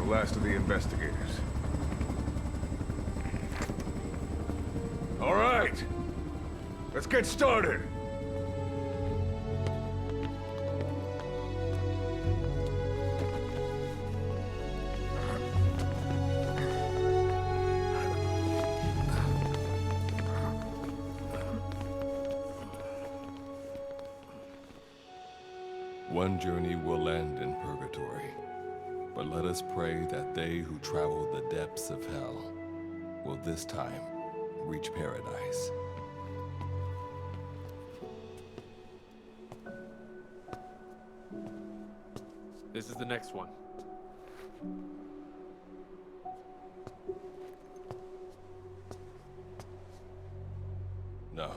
Last of the investigators. All right, let's get started. One journey will end in purgatory. But let us pray that they who travel the depths of hell will this time reach paradise. This is the next one. No,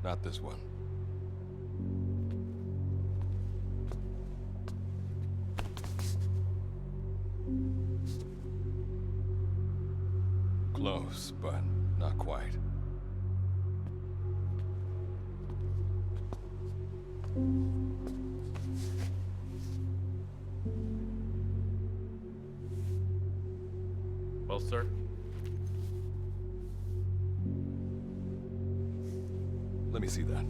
not this one. Close, but not quite. Well, sir. Let me see that.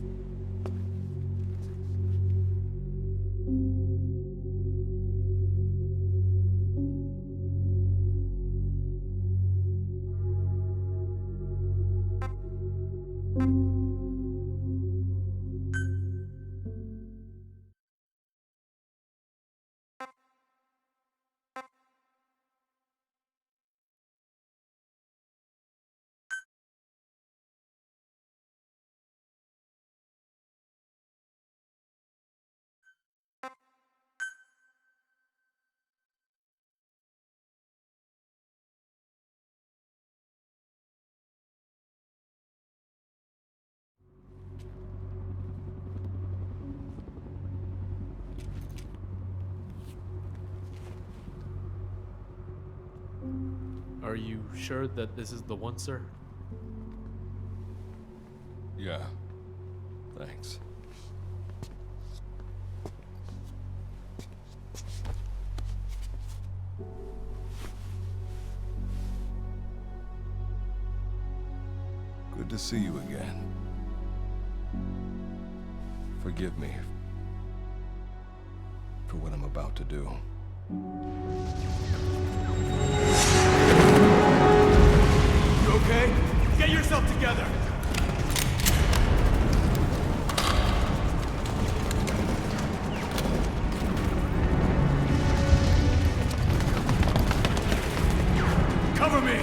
Are you sure that this is the one, sir? Yeah. Thanks. Good to see you again. Forgive me for what I'm about to do. You okay? Get yourself together! Cover me!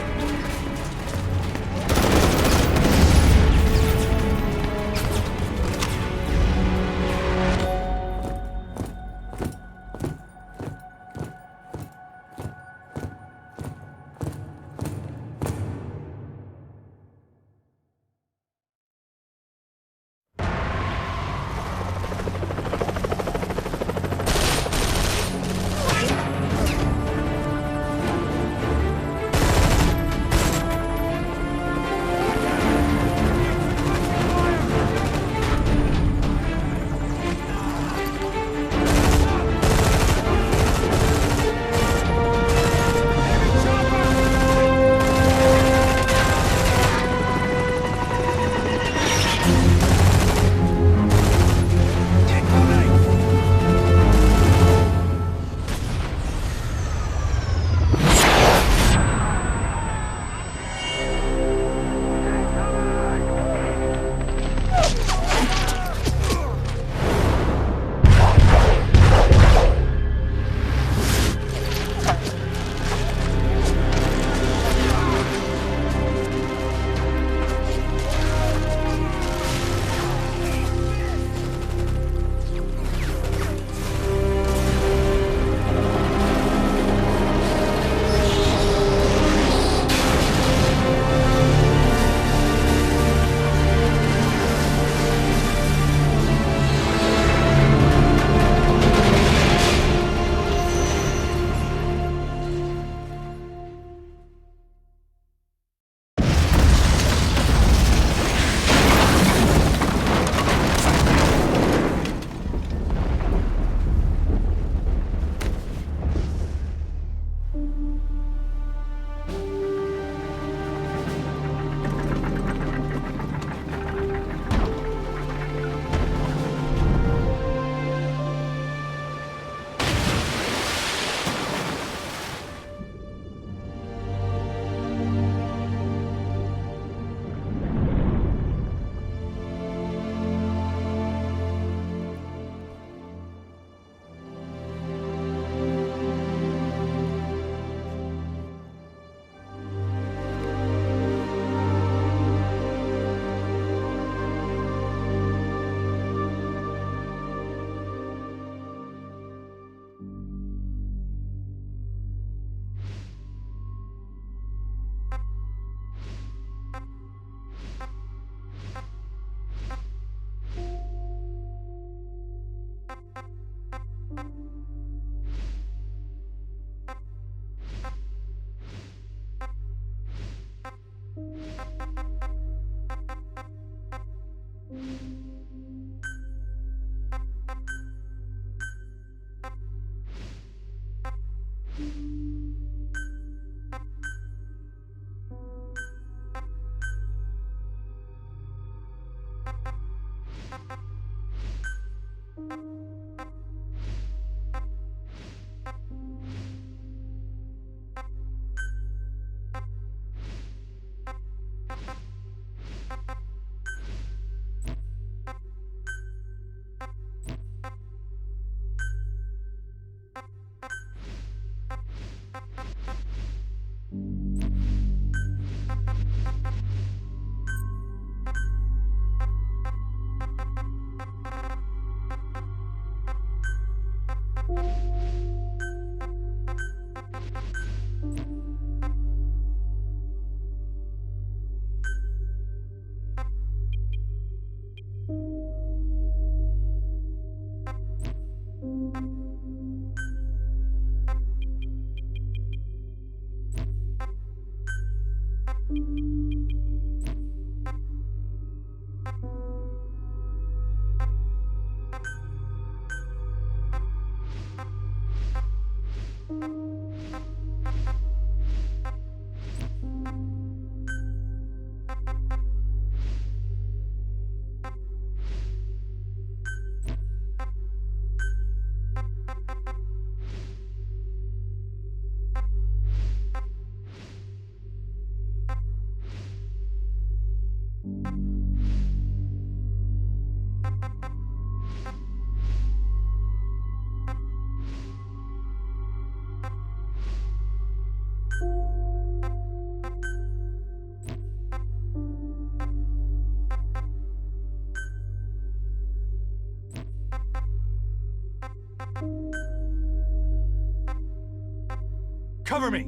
Cover me!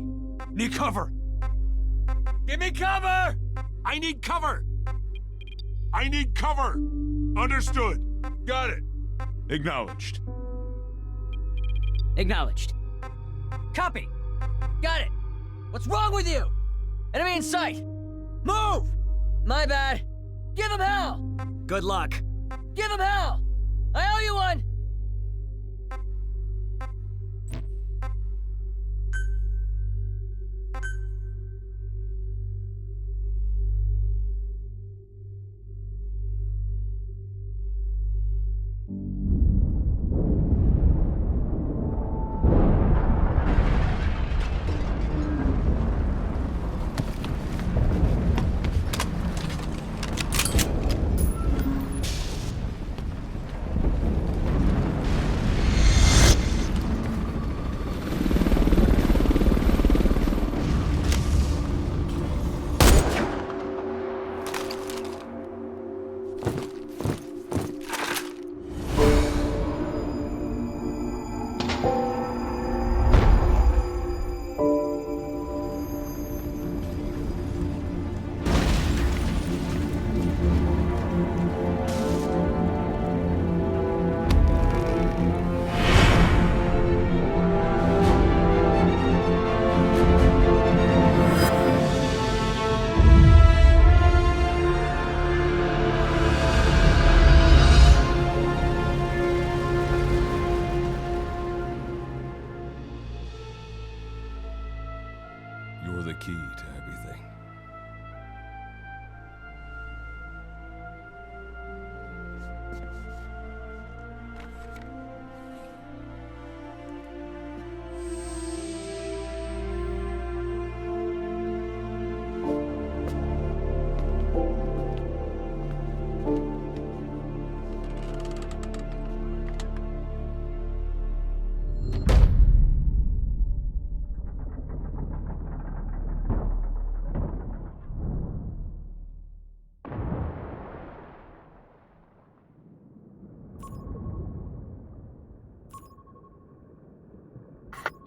Need cover! Give me cover! I need cover! I need cover! Understood. Got it. Acknowledged. Acknowledged. Copy. Got it. What's wrong with you? Enemy in sight. Move! My bad. Give him hell! Good luck. Give him hell! I owe you one! You're the key to everything.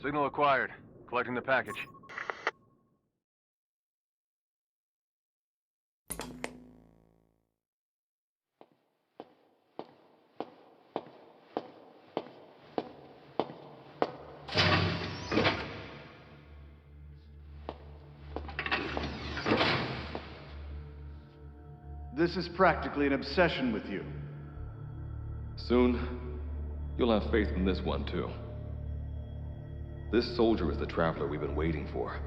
Signal acquired. Collecting the package. This is practically an obsession with you. Soon, you'll have faith in this one, too. This soldier is the traveler we've been waiting for.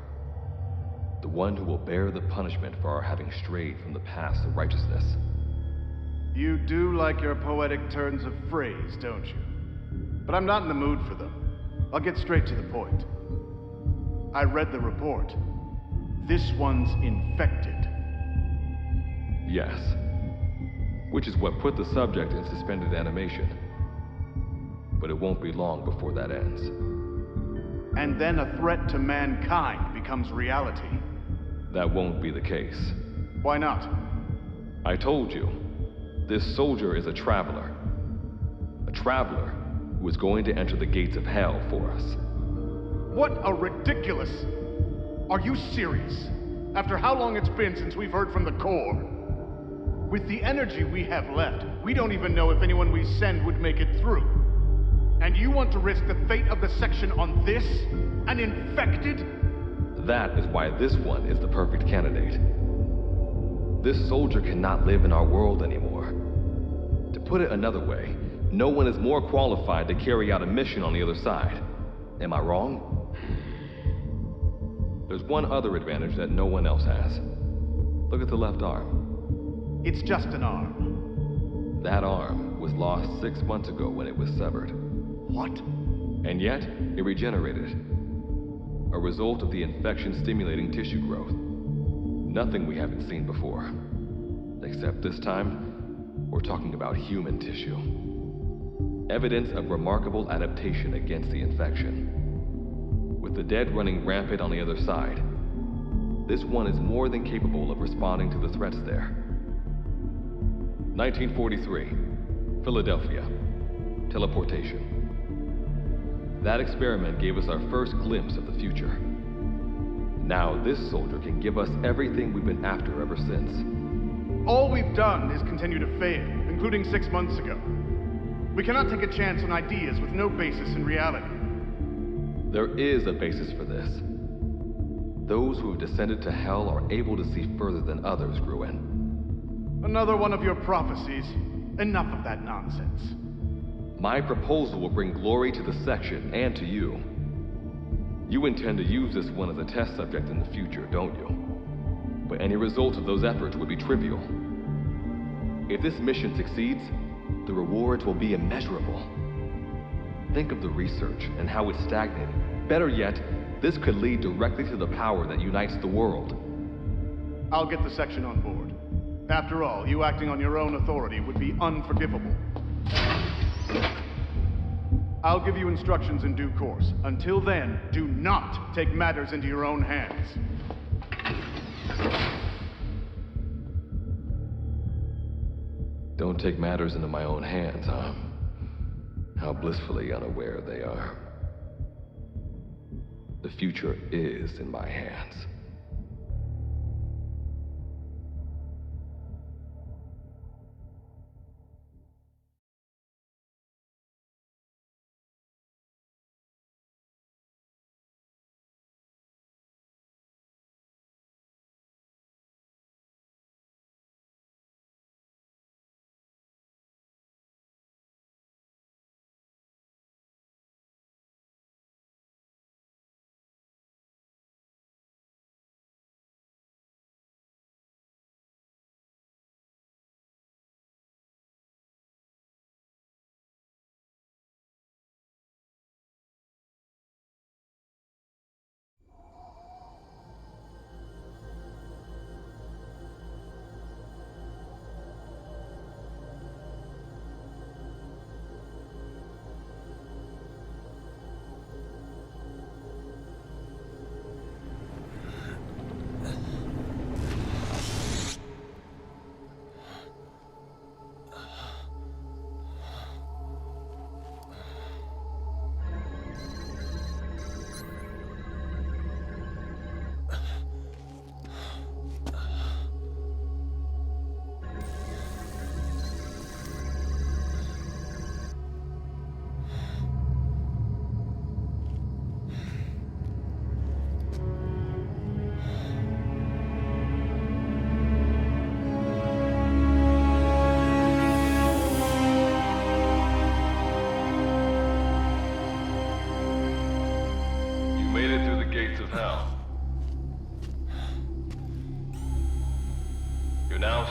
The one who will bear the punishment for our having strayed from the paths of righteousness. You do like your poetic turns of phrase, don't you? But I'm not in the mood for them. I'll get straight to the point. I read the report. This one's infected. Yes. Which is what put the subject in suspended animation. But it won't be long before that ends. And then a threat to mankind becomes reality. That won't be the case. Why not? I told you, this soldier is a traveler. A traveler who is going to enter the gates of hell for us. What a ridiculous... Are you serious? After how long it's been since we've heard from the Corps? With the energy we have left, we don't even know if anyone we send would make it through. And you want to risk the fate of the section on this? An infected? That is why this one is the perfect candidate. This soldier cannot live in our world anymore. To put it another way, no one is more qualified to carry out a mission on the other side. Am I wrong? There's one other advantage that no one else has. Look at the left arm. It's just an arm. That arm was lost 6 months ago when it was severed. What? And yet, it regenerated. A result of the infection-stimulating tissue growth. Nothing we haven't seen before. Except this time, we're talking about human tissue. Evidence of remarkable adaptation against the infection. With the dead running rampant on the other side, this one is more than capable of responding to the threats there. 1943, Philadelphia. Teleportation. That experiment gave us our first glimpse of the future. Now this soldier can give us everything we've been after ever since. All we've done is continue to fail, including 6 months ago. We cannot take a chance on ideas with no basis in reality. There is a basis for this. Those who have descended to hell are able to see further than others, Gruen. Another one of your prophecies. Enough of that nonsense. My proposal will bring glory to the section and to you. You intend to use this one as a test subject in the future, don't you? But any result of those efforts would be trivial. If this mission succeeds, the rewards will be immeasurable. Think of the research and how it's stagnated. Better yet, this could lead directly to the power that unites the world. I'll get the section on board. After all, you acting on your own authority would be unforgivable. I'll give you instructions in due course. Until then, do not take matters into your own hands. Don't take matters into my own hands, huh? How blissfully unaware they are. The future is in my hands.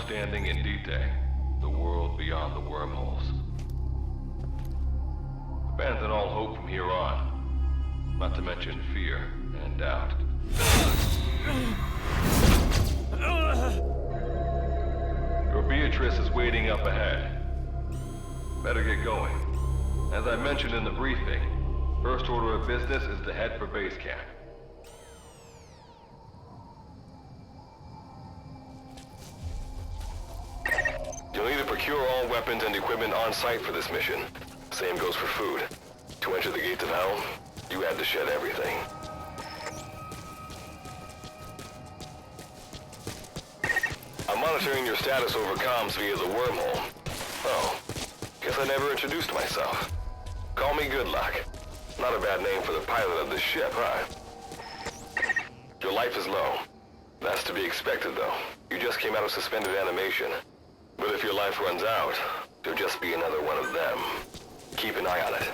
Standing in D-Day, the world beyond the wormholes. Abandon all hope from here on, not to mention fear and doubt. Your Beatrice is waiting up ahead. Better get going. As I mentioned in the briefing, first order of business is to head for base camp. You'll need to procure all weapons and equipment on site for this mission. Same goes for food. To enter the gates of hell, you had to shed everything. I'm monitoring your status over comms via the wormhole. Oh, guess I never introduced myself. Call me Good Luck. Not a bad name for the pilot of this ship, huh? Your life is low. That's to be expected, though. You just came out of suspended animation. But if your life runs out, you'll just be another one of them. Keep an eye on it.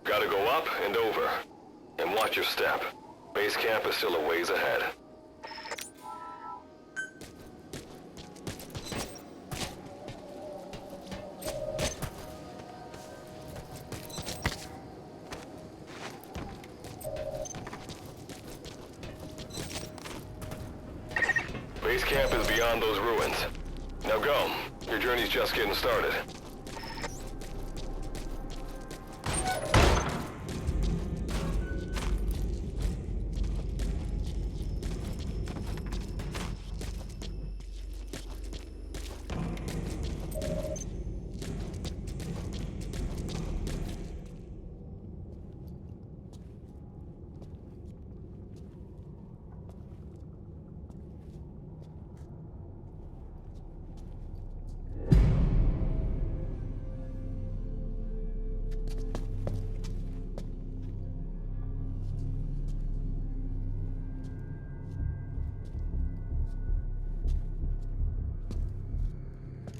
Gotta go up and over. And watch your step. Base camp is still a ways ahead. Base camp is beyond those ruins. Now go. Your journey's just getting started.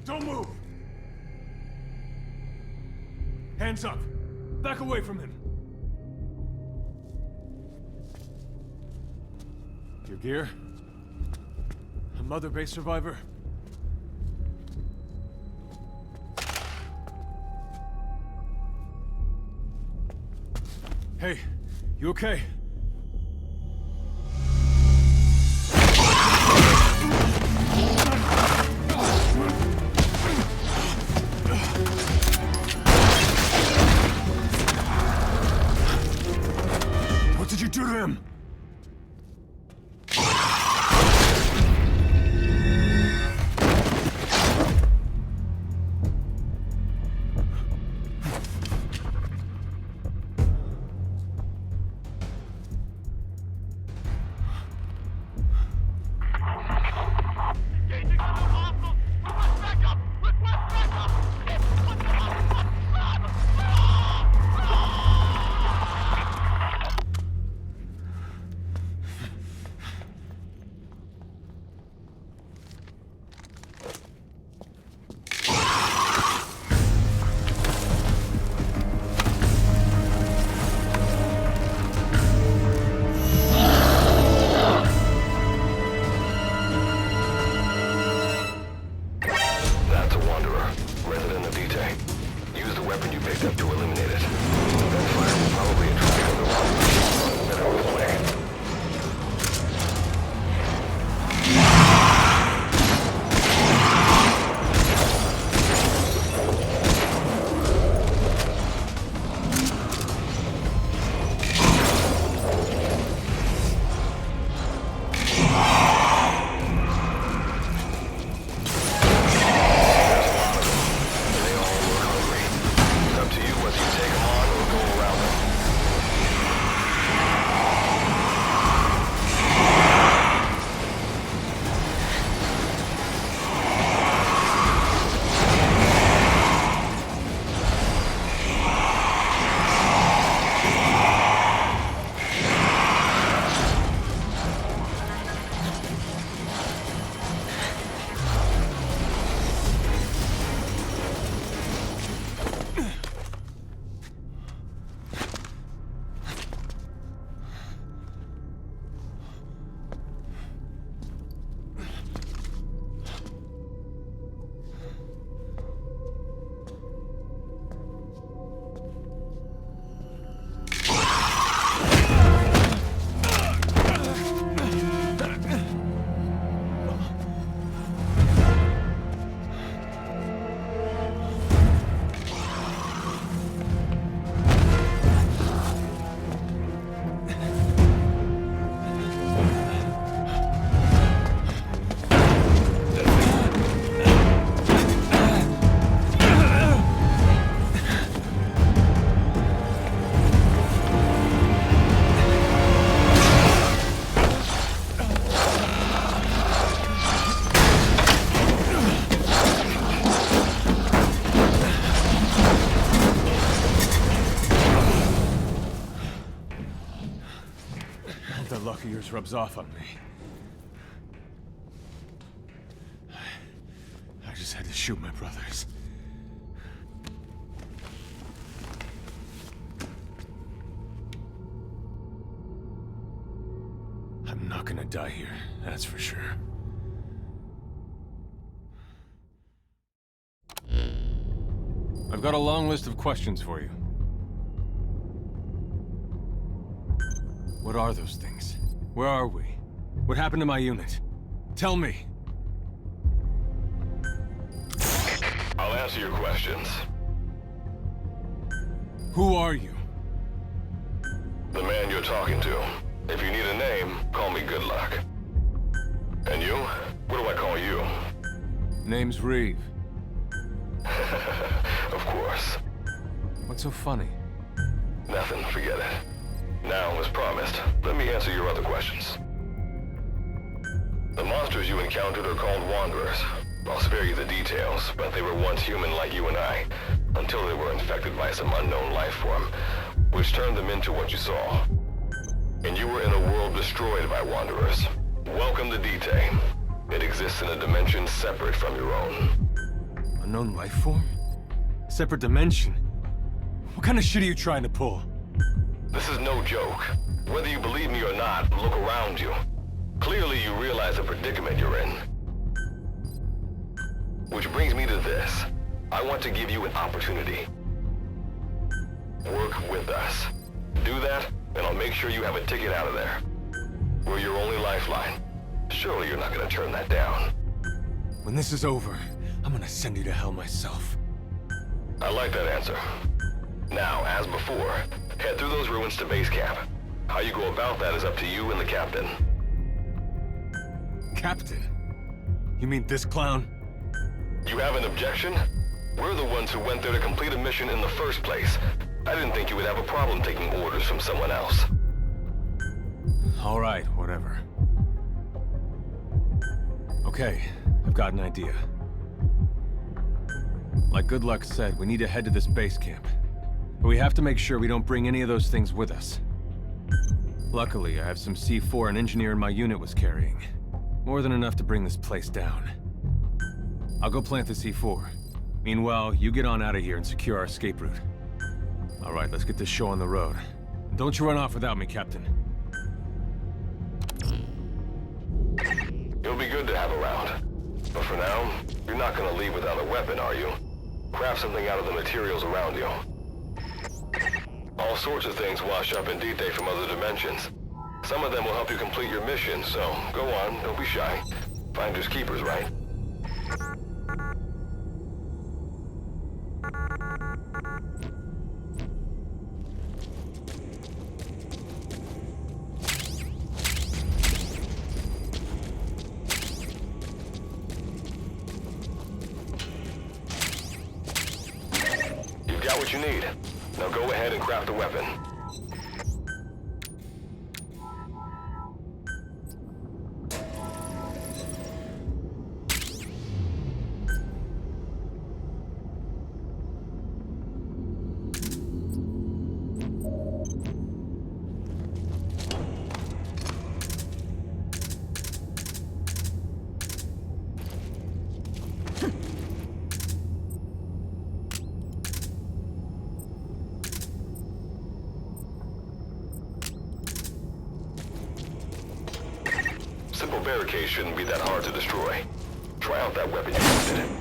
Don't move! Hands up! Back away from him! Your gear? A Mother Base survivor? Hey, you okay? What did you do to him? Up to you what you take. talk of yours rubs off on me. I just had to shoot my brothers. I'm not gonna die here, that's for sure. I've got a long list of questions for you. What are those things? Where are we? What happened to my unit? Tell me! I'll answer your questions. Who are you? The man you're talking to. If you need a name, call me Good Luck. And you? What do I call you? Name's Reeve. Of course. What's so funny? Nothing, forget it. Now, as promised, let me answer your other questions. The monsters you encountered are called Wanderers. I'll spare you the details, but they were once human like you and I, until they were infected by some unknown life form, which turned them into what you saw. And you were in a world destroyed by Wanderers. Welcome to Dite. It exists in a dimension separate from your own. Unknown life form? Separate dimension? What kind of shit are you trying to pull? This is no joke. Whether you believe me or not, look around you. Clearly you realize the predicament you're in. Which brings me to this. I want to give you an opportunity. Work with us. Do that, and I'll make sure you have a ticket out of there. We're your only lifeline. Surely you're not gonna turn that down. When this is over, I'm gonna send you to hell myself. I like that answer. Now, as before, head through those ruins to base camp. How you go about that is up to you and the captain. Captain? You mean this clown? You have an objection? We're the ones who went there to complete a mission in the first place. I didn't think you would have a problem taking orders from someone else. All right, whatever. Okay, I've got an idea. Like Good Luck said, we need to head to this base camp. But we have to make sure we don't bring any of those things with us. Luckily, I have some C4 an engineer in my unit was carrying. More than enough to bring this place down. I'll go plant the C4. Meanwhile, you get on out of here and secure our escape route. All right, let's get this show on the road. Don't you run off without me, Captain. You'll be good to have around. But for now, you're not gonna leave without a weapon, are you? Craft something out of the materials around you. All sorts of things wash up in Dite from other dimensions. Some of them will help you complete your mission, so go on, don't be shy. Finders keepers, right? You've got what you need. Now go ahead and craft a weapon. Simple barricade shouldn't be that hard to destroy. Try out that weapon you crafted.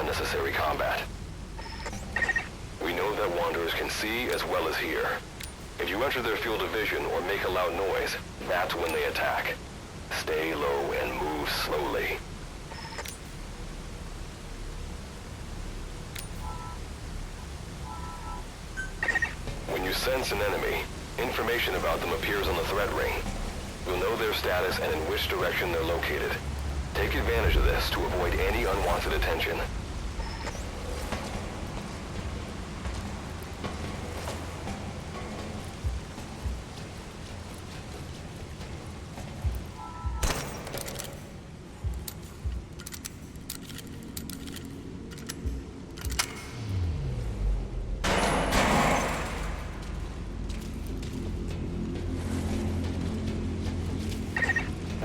unnecessary combat. We know that Wanderers can see as well as hear. If you enter their field of vision or make a loud noise, that's when they attack. Stay low and move slowly. When you sense an enemy, information about them appears on the threat ring. You'll know their status and in which direction they're located. Take advantage of this to avoid any unwanted attention.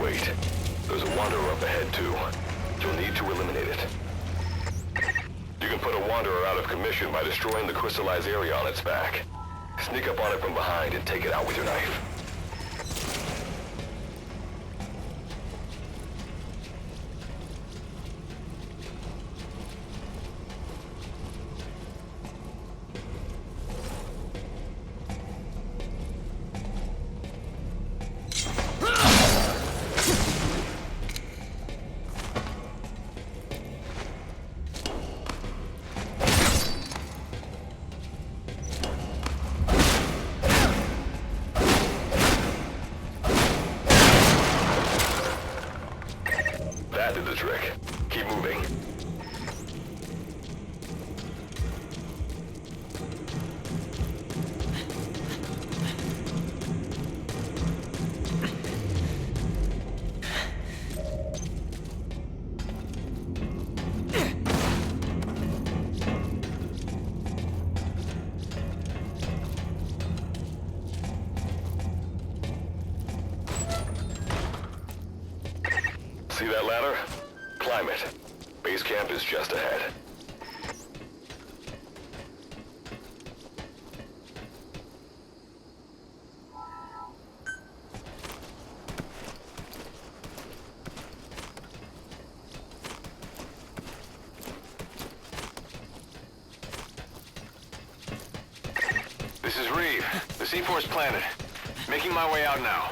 Wait, there's a Wanderer up ahead too. You'll need to eliminate it. You can put a Wanderer out of commission by destroying the crystallized area on its back. Sneak up on it from behind and take it out with your knife. That did the trick. Keep moving. See that ladder? Climb it. Base camp is just ahead. This is Reeve, the C-Force planet. Making my way out now.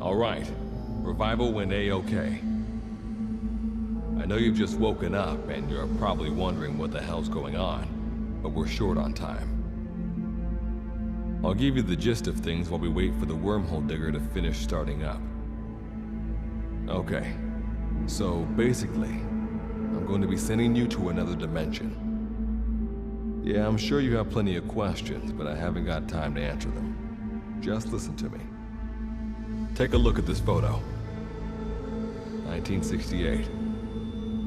All right. Revival went A-okay. I know you've just woken up and you're probably wondering what the hell's going on, but we're short on time. I'll give you the gist of things while we wait for the wormhole digger to finish starting up. Okay, so basically, I'm going to be sending you to another dimension. Yeah, I'm sure you have plenty of questions, but I haven't got time to answer them. Just listen to me. Take a look at this photo. 1968,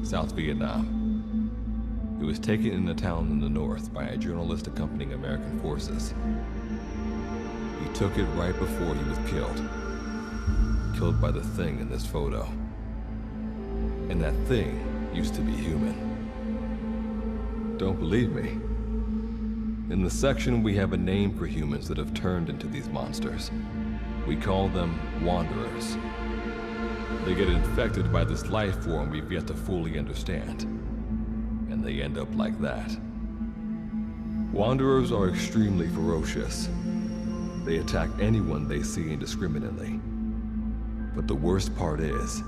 South Vietnam. It was taken in a town in the north by a journalist accompanying American forces. He took it right before he was killed. Killed by the thing in this photo. And that thing used to be human. Don't believe me? In the section, we have a name for humans that have turned into these monsters. We call them Wanderers. They get infected by this life form we've yet to fully understand. And they end up like that. Wanderers are extremely ferocious. They attack anyone they see indiscriminately. But the worst part is,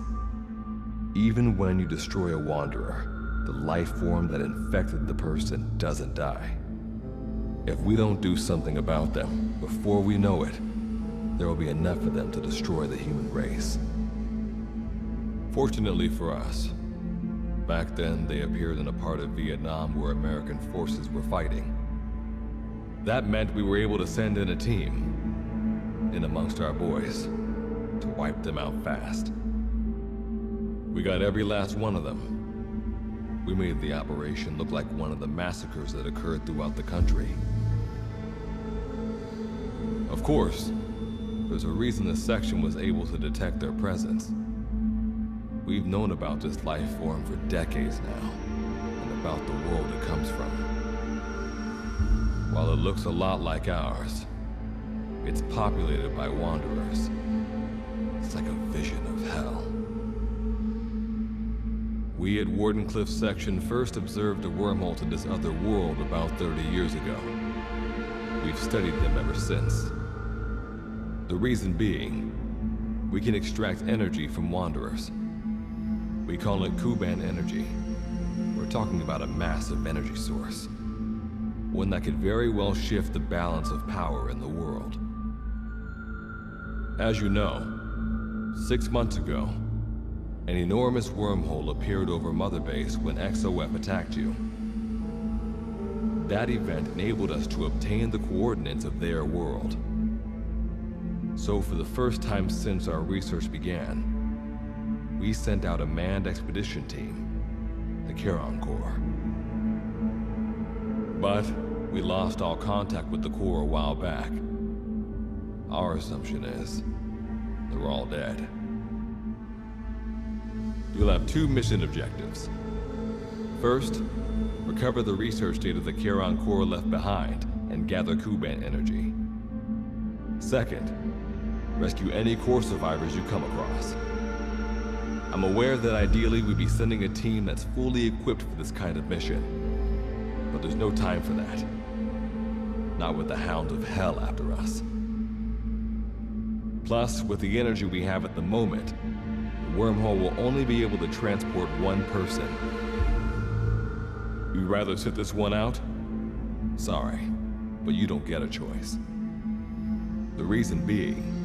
even when you destroy a Wanderer, the life form that infected the person doesn't die. If we don't do something about them, before we know it, there will be enough of them to destroy the human race. Fortunately for us, back then they appeared in a part of Vietnam where American forces were fighting. That meant we were able to send in a team, in amongst our boys, to wipe them out fast. We got every last one of them. We made the operation look like one of the massacres that occurred throughout the country. Of course, there's a reason this section was able to detect their presence. We've known about this life form for decades now, and about the world it comes from. While it looks a lot like ours, it's populated by Wanderers. It's like a vision of hell. We at Wardenclyffe section first observed a wormhole to this other world about 30 years ago. We've studied them ever since. The reason being, we can extract energy from Wanderers. We call it Kuban energy. We're talking about a massive energy source. One that could very well shift the balance of power in the world. As you know, 6 months ago, an enormous wormhole appeared over Mother Base when XOF attacked you. That event enabled us to obtain the coordinates of their world. So for the first time since our research began, we sent out a manned expedition team, the Charon Corps. But we lost all contact with the Corps a while back. Our assumption is they're all dead. You'll have 2 mission objectives. First, recover the research data the Charon Corps left behind and gather Kuban energy. Second, rescue any Corps survivors you come across. I'm aware that ideally we'd be sending a team that's fully equipped for this kind of mission. But there's no time for that. Not with the Hound of Hell after us. Plus, with the energy we have at the moment, the wormhole will only be able to transport one person. You'd rather sit this one out? Sorry, but you don't get a choice. The reason being,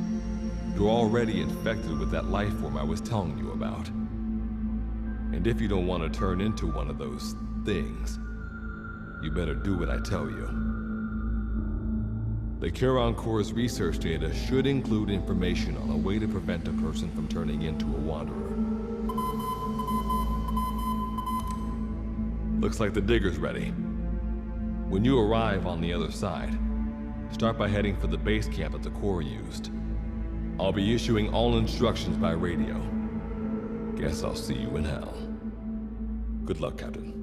you're already infected with that life form I was telling you about. And if you don't want to turn into one of those things, you better do what I tell you. The Charon Corps' research data should include information on a way to prevent a person from turning into a Wanderer. Looks like the digger's ready. When you arrive on the other side, start by heading for the base camp that the Corps used. I'll be issuing all instructions by radio. Guess I'll see you in hell. Good luck, Captain.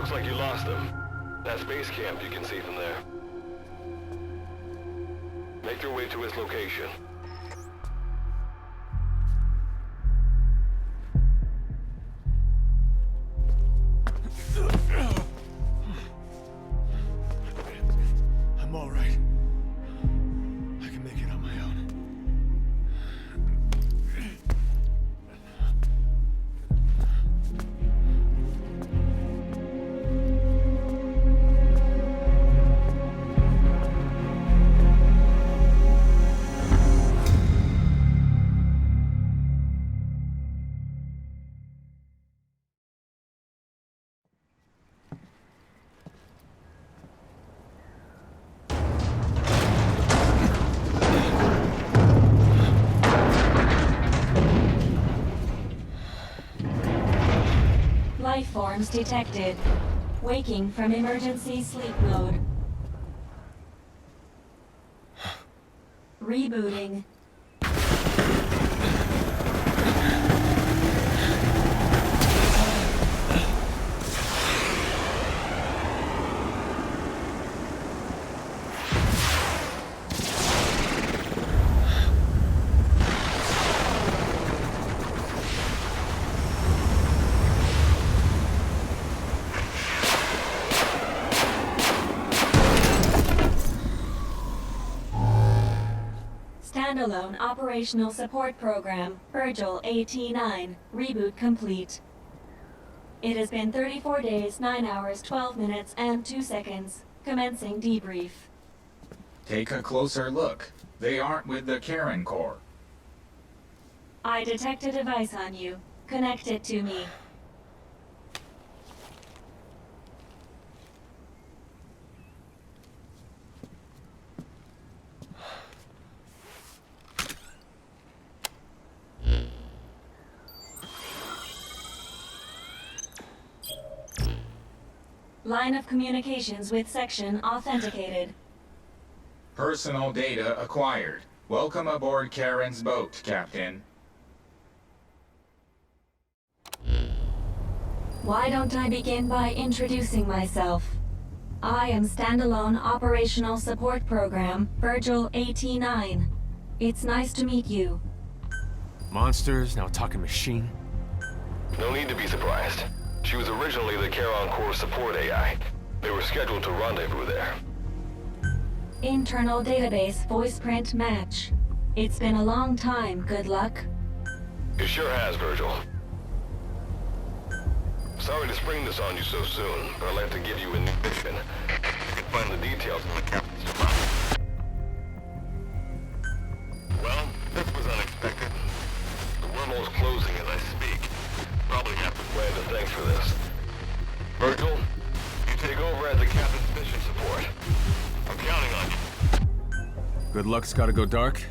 Looks like you lost them. That's base camp you can see from there. Make your way to his location. I'm all right. I can make it on my own. Life forms detected. Waking from emergency sleep mode. Rebooting. Standalone Operational Support Program, Virgil AT-9, reboot complete. It has been 34 days, 9 hours, 12 minutes, and 2 seconds. Commencing debrief. Take a closer look. They aren't with the Karen Corps. I detect a device on you. Connect it to me. Line of communications with section authenticated. Personal data acquired. Welcome aboard Karen's boat, Captain. Why don't I begin by introducing myself? I am Standalone Operational Support Program, Virgil AT-9. It's nice to meet you. Monsters, now talking machine. No need to be surprised. She was originally the Charon Corps support AI. They were scheduled to rendezvous there. Internal database voice print match. It's been a long time, good luck. It sure has, Virgil. Sorry to spring this on you so soon, but I'd like to give you a new mission. You can find the details in the captain's device. Well, this was unexpected. The wormhole's closing as I speak. Probably have to Brandon, thanks for this. Virgil, you take over as the captain's mission support. I'm counting on you. Good luck's gotta go dark.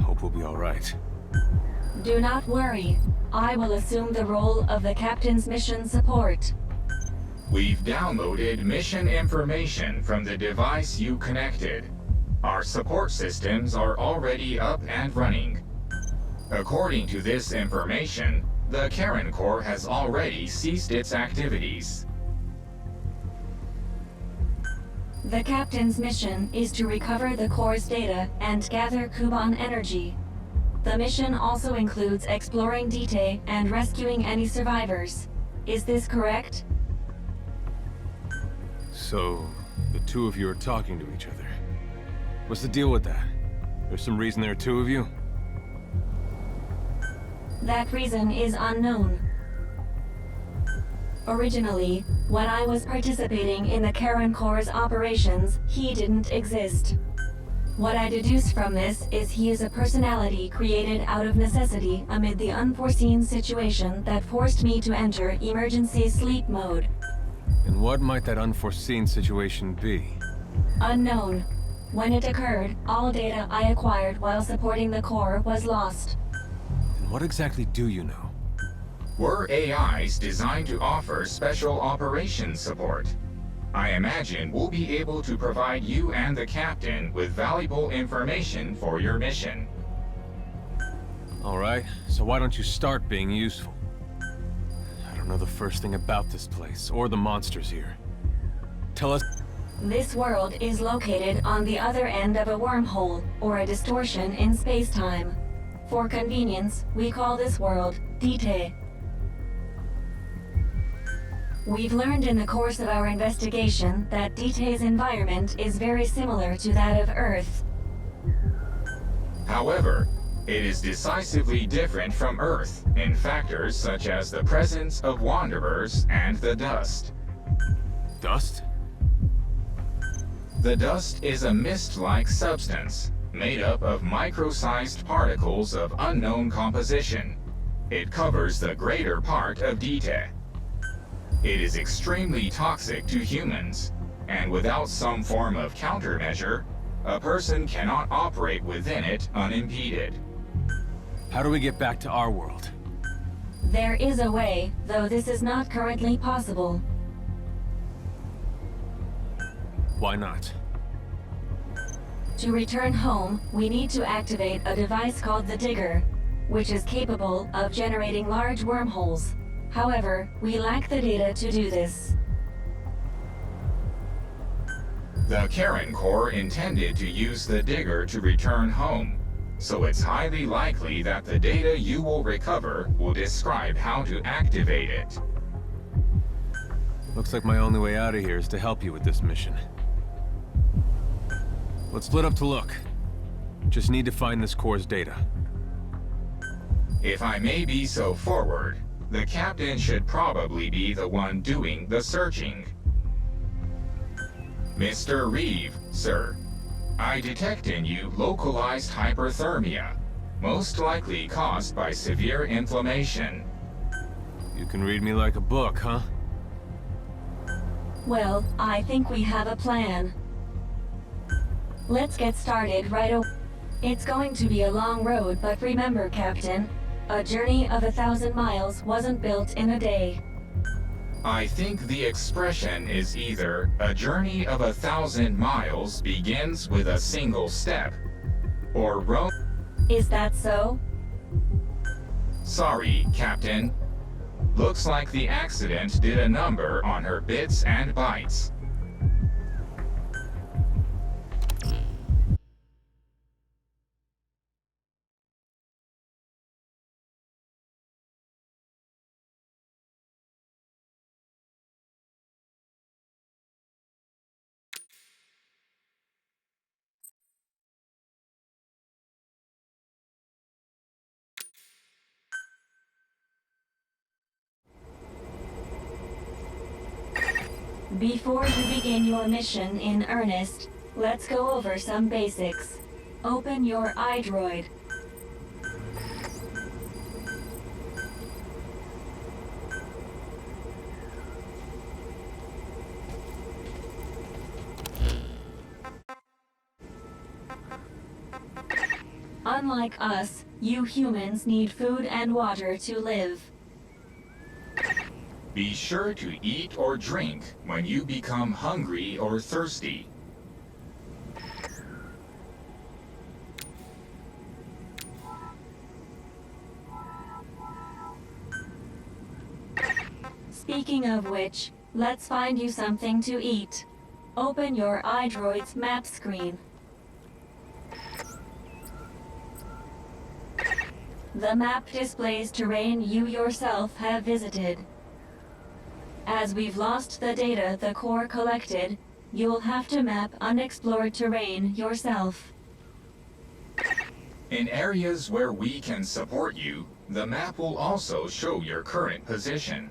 Hope we'll be alright. Do not worry. I will assume the role of the captain's mission support. We've downloaded mission information from the device you connected. Our support systems are already up and running. According to this information, the Karen Corps has already ceased its activities. The captain's mission is to recover the Corps' data and gather Kuban energy. The mission also includes exploring Dite and rescuing any survivors. Is this correct? So, the two of you are talking to each other. What's the deal with that? There's some reason there are two of you? That reason is unknown. Originally, when I was participating in the Karen Corps' operations, he didn't exist. What I deduce from this is he is a personality created out of necessity amid the unforeseen situation that forced me to enter emergency sleep mode. And what might that unforeseen situation be? Unknown. When it occurred, all data I acquired while supporting the Corps was lost. And what exactly do you know? We're AIs designed to offer special operations support. I imagine we'll be able to provide you and the captain with valuable information for your mission. Alright, so why don't you start being useful? I don't don't know the first thing about this place, or the monsters here. Tell us... This world is located on the other end of a wormhole, or a distortion in space-time. For convenience, we call this world Dite. We've learned in the course of our investigation that Dite's environment is very similar to that of Earth. However, it is decisively different from Earth in factors such as the presence of wanderers and the dust. Dust? The dust is a mist-like substance made up of micro-sized particles of unknown composition. It covers the greater part of Dite. It is extremely toxic to humans, and without some form of countermeasure, a person cannot operate within it unimpeded. How do we get back to our world? There is a way, though this is not currently possible. Why not? To return home, we need to activate a device called the Digger, which is capable of generating large wormholes. However, we lack the data to do this. The Karen Corps intended to use the Digger to return home, so it's highly likely that the data you will recover will describe how to activate it. Looks like my only way out of here is to help you with this mission. Let's split up to look. Just need to find this Corps' data. If I may be so forward, the captain should probably be the one doing the searching. Mr. Reeve, sir, I detect in you localized hyperthermia, most likely caused by severe inflammation. You can read me like a book, huh? Well, I think we have a plan. Let's get started right away. It's going to be a long road, but remember, Captain, a journey of 1,000 miles wasn't built in a day. I think the expression is either a journey of 1,000 miles begins with a single step, or Rome. Is that so? Sorry, Captain. Looks like the accident did a number on her bits and bytes. Before you begin your mission in earnest, let's go over some basics. Open your iDroid. Unlike us, you humans need food and water to live. Be sure to eat or drink when you become hungry or thirsty. Speaking of which, let's find you something to eat. Open your iDroid's map screen. The map displays terrain you yourself have visited. As we've lost the data the Corps collected, you'll have to map unexplored terrain yourself. In areas where we can support you, the map will also show your current position.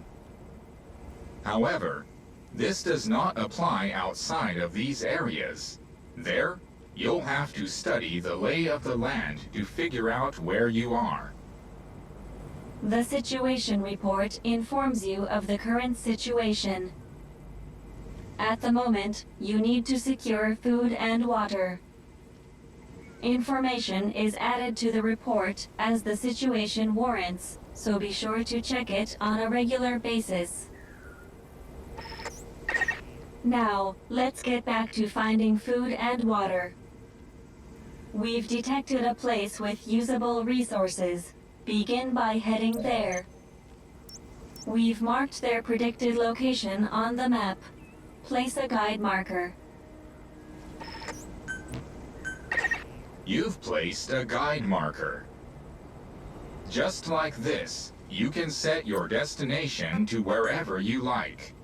However, this does not apply outside of these areas. There, you'll have to study the lay of the land to figure out where you are. The situation report informs you of the current situation. At the moment, you need to secure food and water. Information is added to the report as the situation warrants, so be sure to check it on a regular basis. Now, let's get back to finding food and water. We've detected a place with usable resources. Begin by heading there. We've marked their predicted location on the map. Place a guide marker. You've placed a guide marker. Just like this, you can set your destination to wherever you like.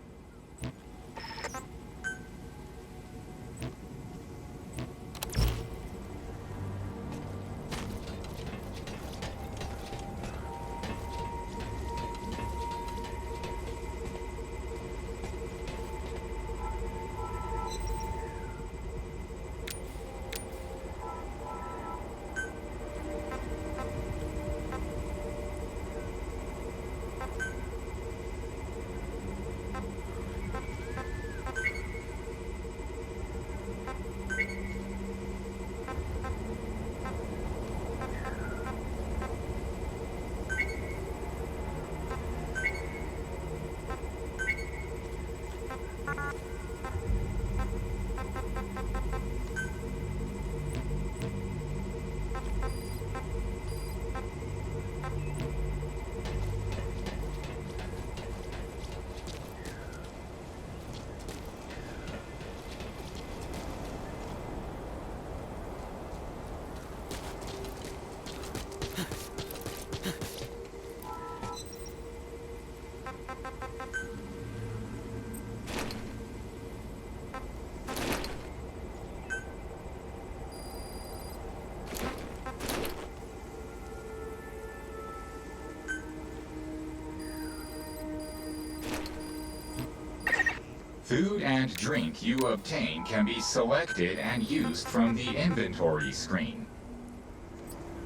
Food and drink you obtain can be selected and used from the inventory screen.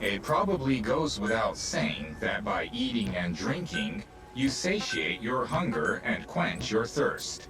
It probably goes without saying that by eating and drinking, you satiate your hunger and quench your thirst.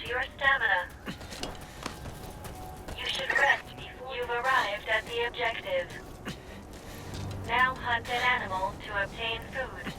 To your stamina. You should rest before you've arrived at the objective. Now hunt an animal to obtain food.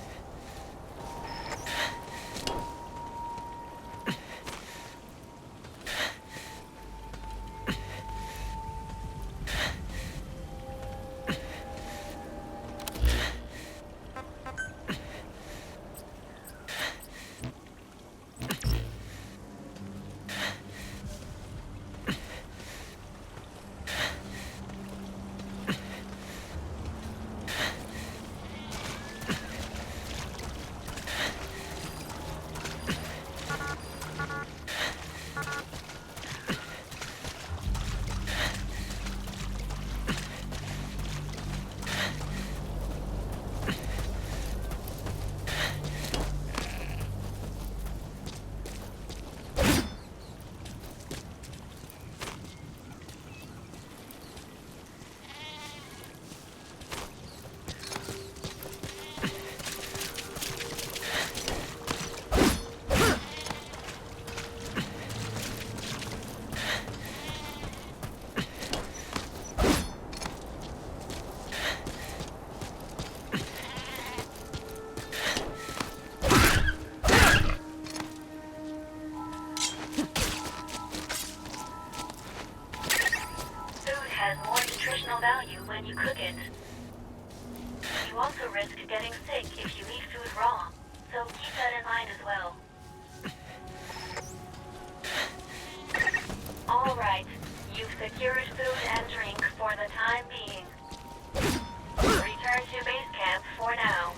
getting sick if you eat food raw, so keep that in mind as well. Alright, you've secured food and drink for the time being. Return to base camp for now.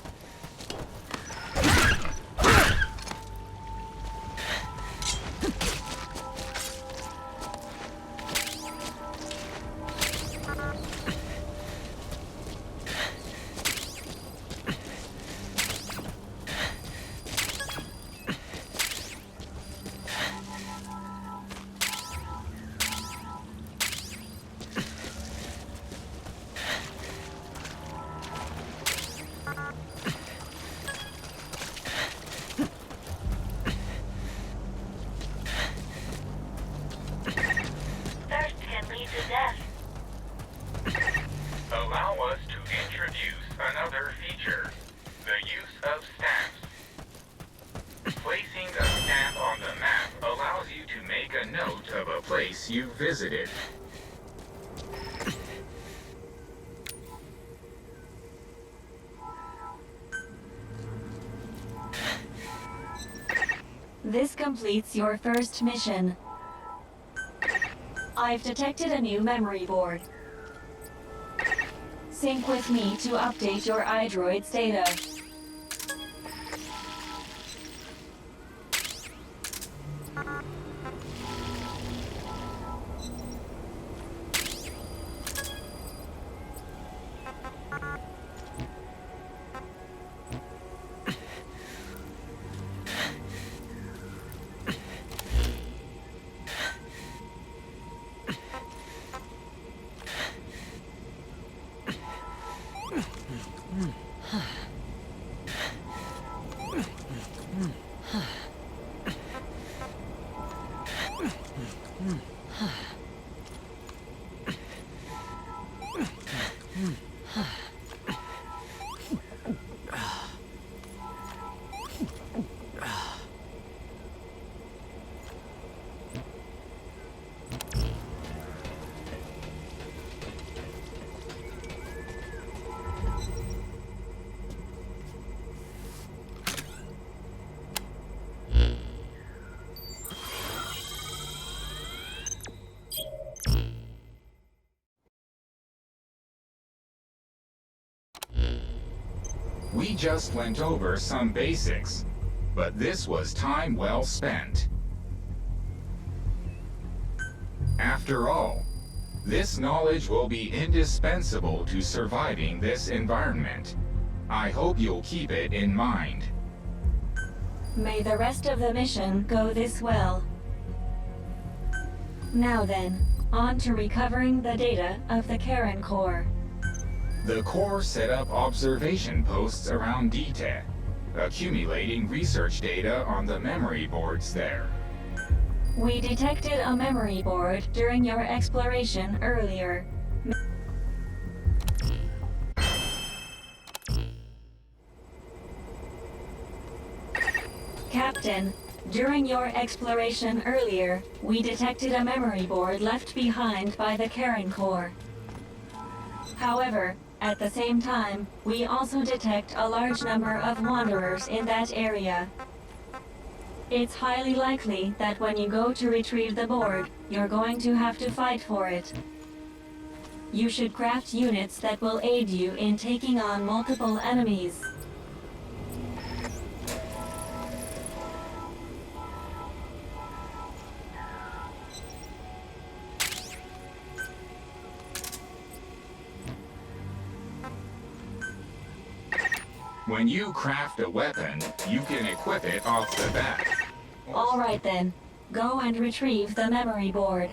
Allow us to introduce another feature, the use of stamps. Placing a stamp on the map allows you to make a note of a place you visited. This completes your first mission. I've detected a new memory board. Sync with me to update your iDroid's data. We just went over some basics, but this was time well spent. After all, this knowledge will be indispensable to surviving this environment. I hope you'll keep it in mind. May the rest of the mission go this well. Now then, on to recovering the data of the Karen Core. The Corps set up observation posts around DTA, accumulating research data on the memory boards there. We detected a memory board during your exploration earlier. Captain, during your exploration earlier, we detected a memory board left behind by the Karen Core. However, at the same time, we also detect a large number of wanderers in that area. It's highly likely that when you go to retrieve the board, you're going to have to fight for it. You should craft units that will aid you in taking on multiple enemies. When you craft a weapon, you can equip it off the bat. All right then, go and retrieve the memory board.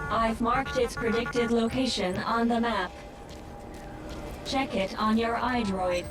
I've marked its predicted location on the map. Check it on your iDroid.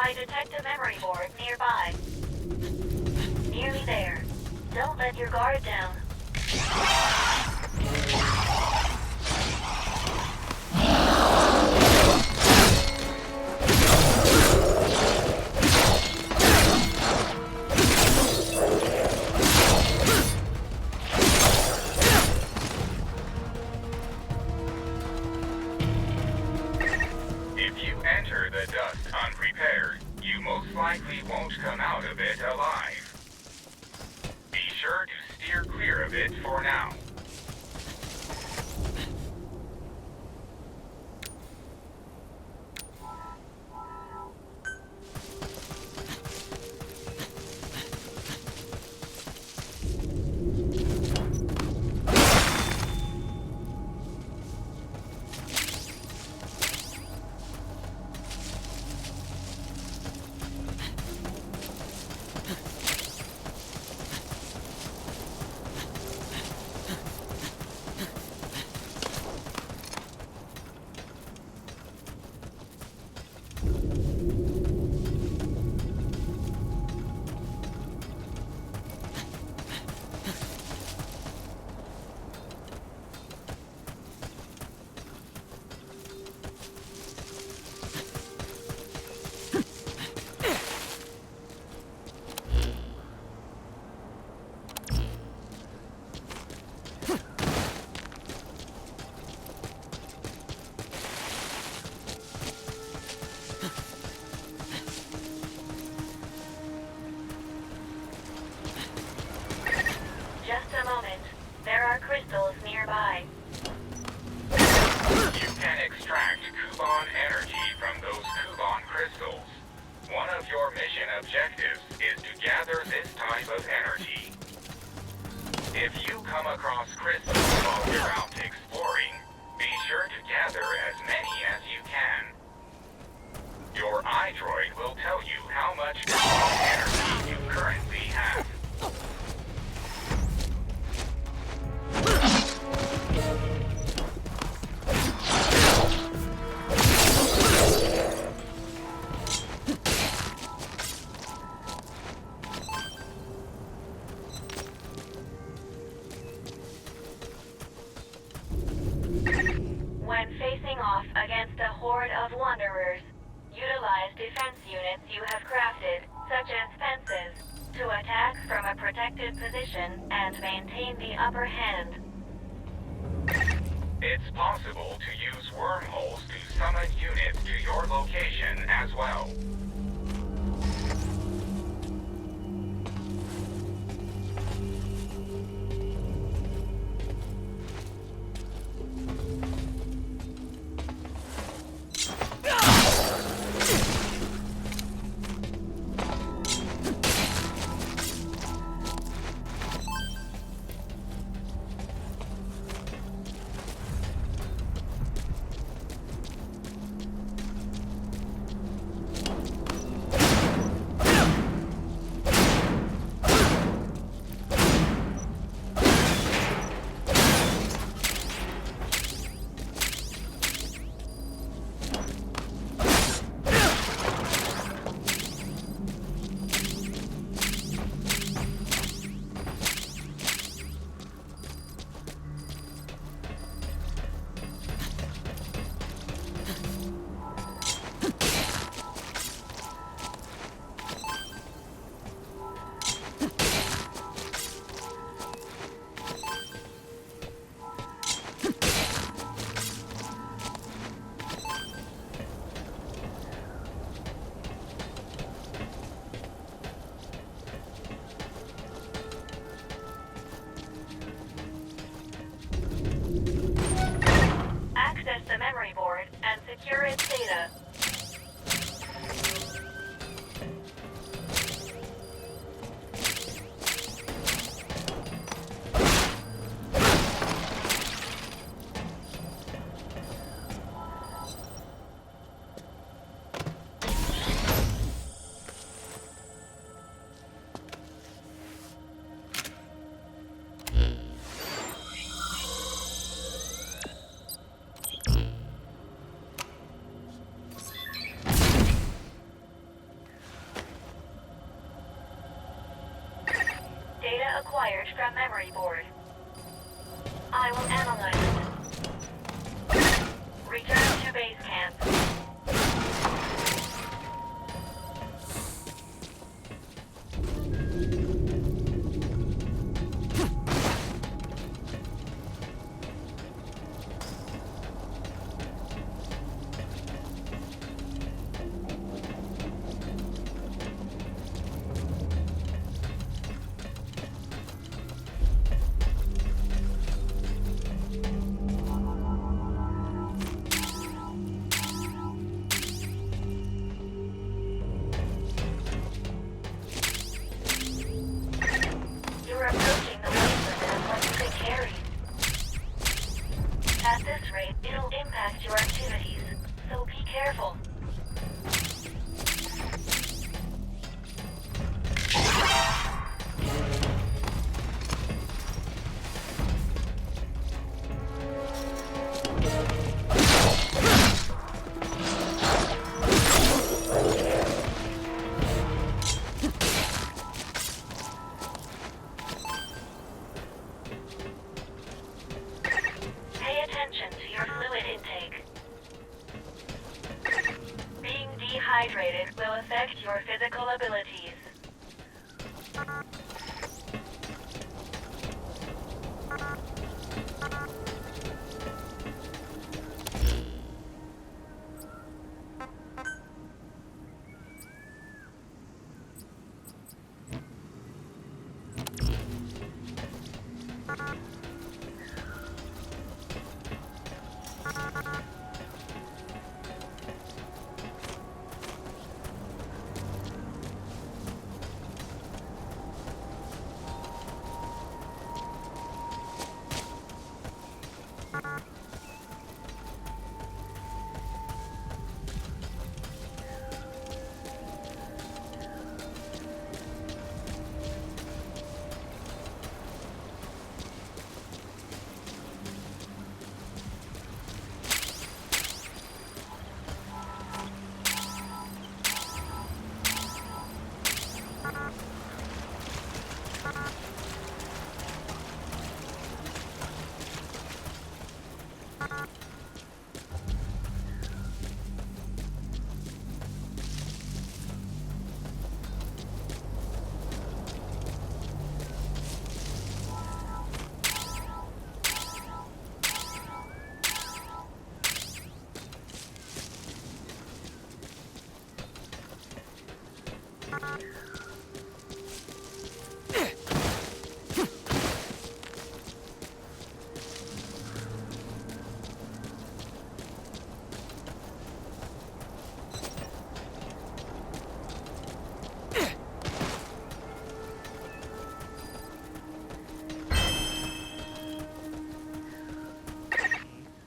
I detect a memory board nearby. Nearly there. Don't let your guard down. If you enter the dust unprepared, you most likely won't come out of it alive. Be sure to steer clear of it for now. Just a moment. There are crystals nearby. You can extract Kuban energy from those Kuban crystals. One of your mission objectives is to gather this type of energy. If you come across crystals while you're out exploring, be sure to gather as many as you can. Your iDroid will tell you how much Kuban energy you currently have. When facing off against a horde of wanderers, utilize defense units you have crafted, such as fences, to attack from a protected position and maintain the upper hand. It's possible to use wormholes to summon units to your location as well. acquired from memory board. I will analyze it. Return to base camp. You're approaching the weight limit of what you can carry. At this rate, it'll impact your activities, so be careful. Pay attention to your fluid intake. Being dehydrated will affect your physical abilities.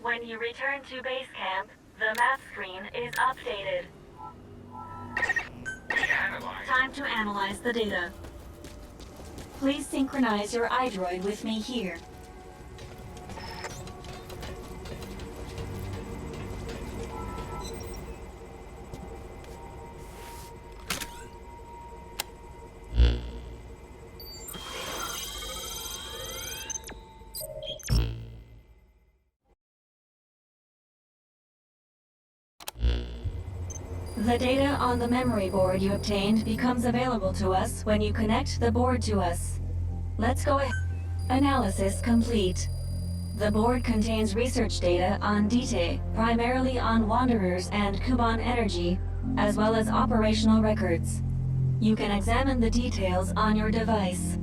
When you return to base camp, the map screen is updated. Time to analyze the data. Please synchronize your iDroid with me here. The data on the memory board you obtained becomes available to us when you connect the board to us. Let's go ahead. Analysis complete. The board contains research data on Dite, primarily on Wanderers and Kuban Energy, as well as operational records. You can examine the details on your device.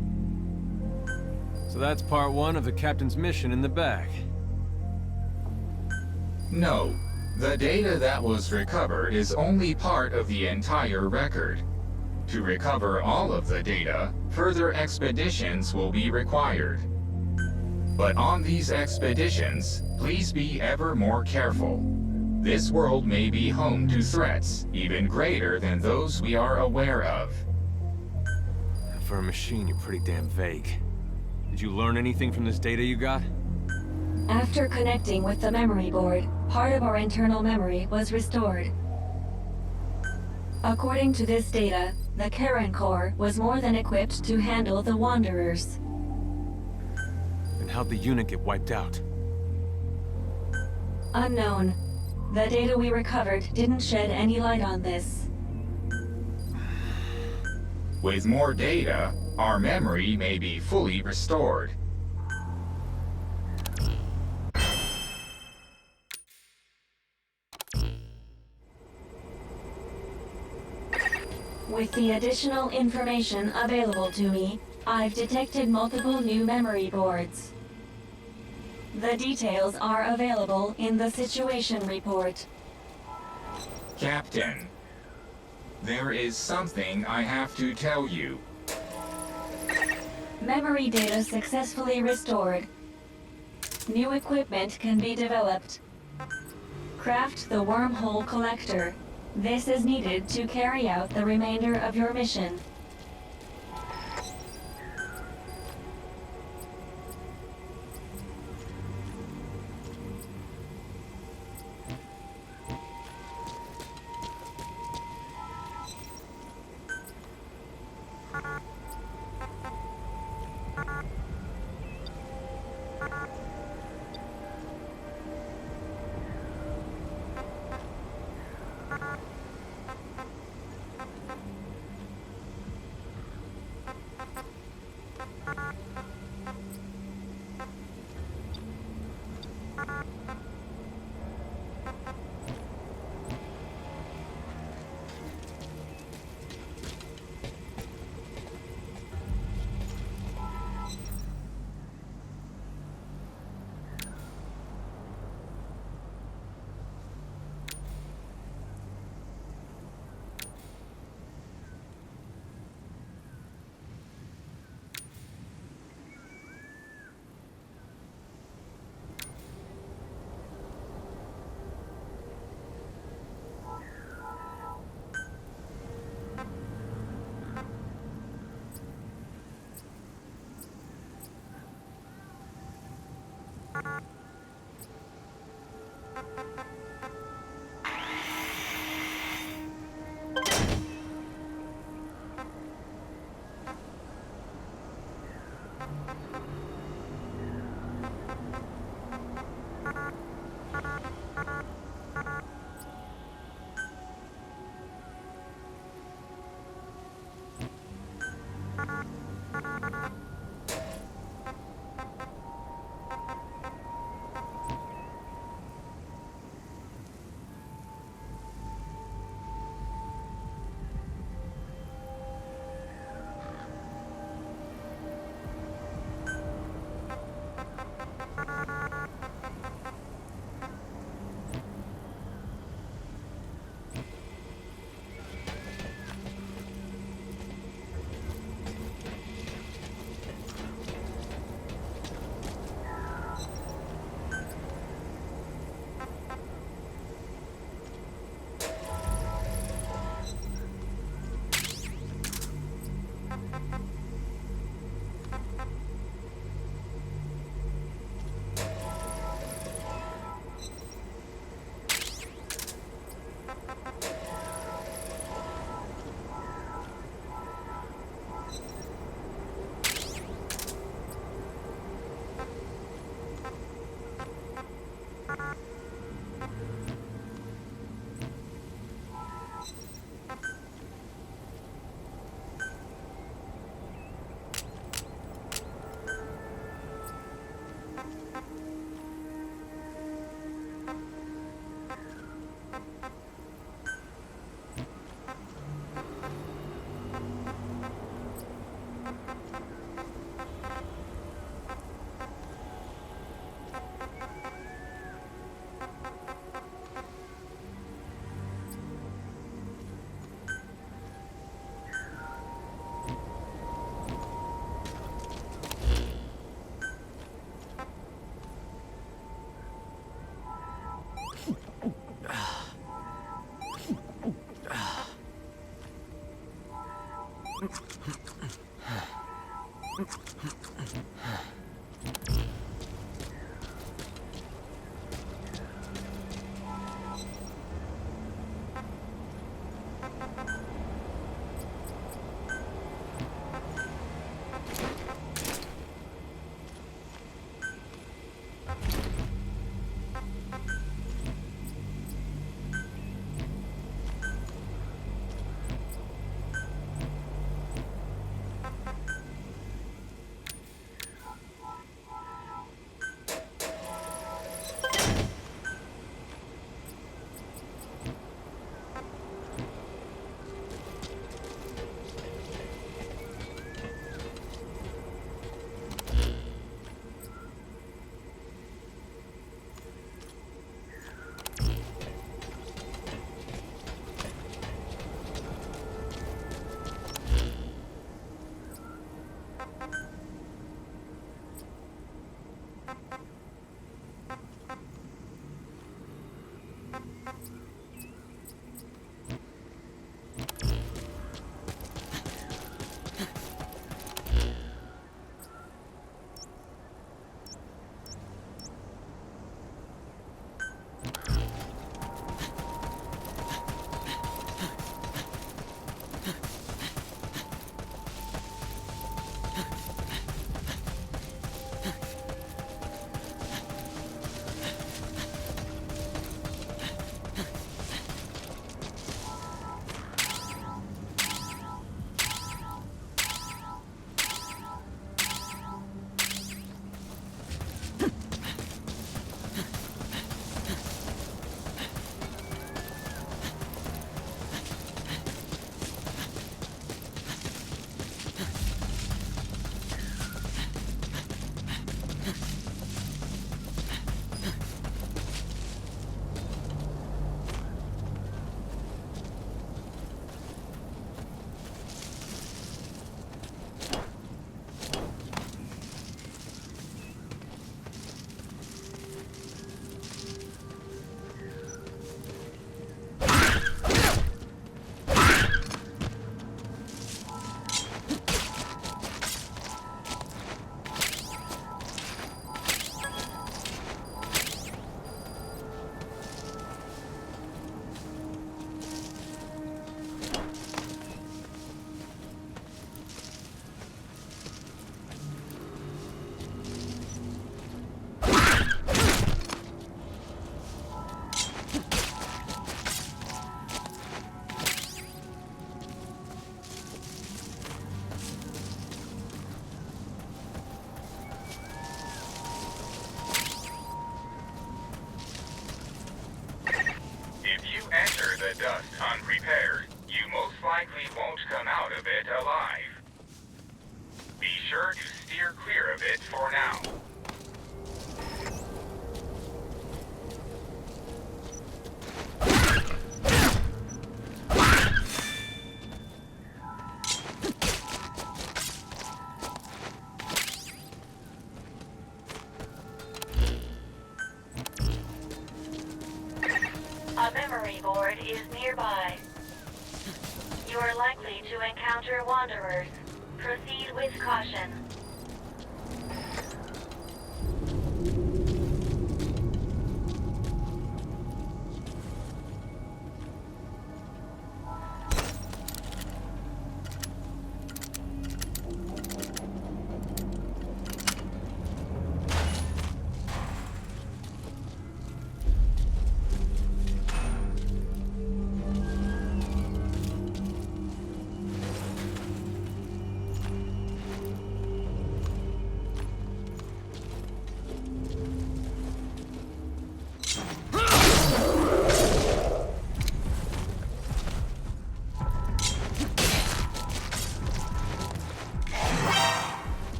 So that's part one of the captain's mission in the bag. No. The data that was recovered is only part of the entire record. To recover all of the data, further expeditions will be required. But on these expeditions, please be ever more careful. This world may be home to threats even greater than those we are aware of. For a machine, you're pretty damn vague. Did you learn anything from this data you got? After connecting with the memory board, part of our internal memory was restored. According to this data, the Karen Core was more than equipped to handle the Wanderers. how'd the unit get wiped out? Unknown. The data we recovered didn't shed any light on this. With more data, our memory may be fully restored. With the additional information available to me, I've detected multiple new memory boards. The details are available in the situation report. Captain, there is something I have to tell you. Memory data successfully restored. New equipment can be developed. Craft the wormhole collector. This is needed to carry out the remainder of your mission. clear of it for now. A memory board is nearby. You are likely to encounter wanderers. Proceed with caution.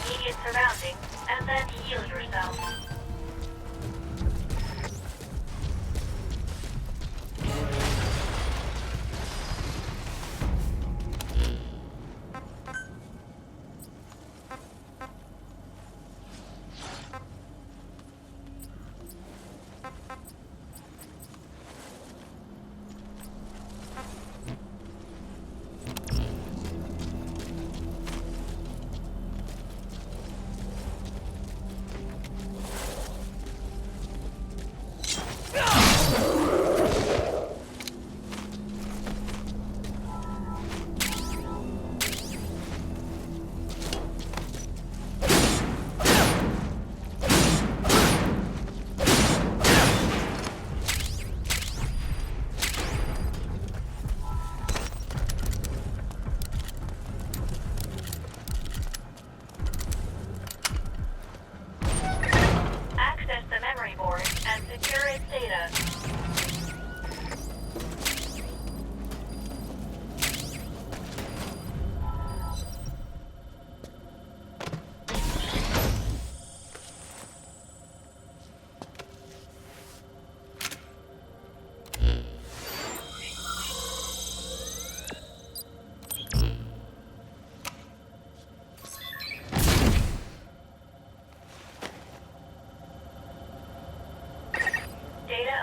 immediate surroundings and then heal yourself.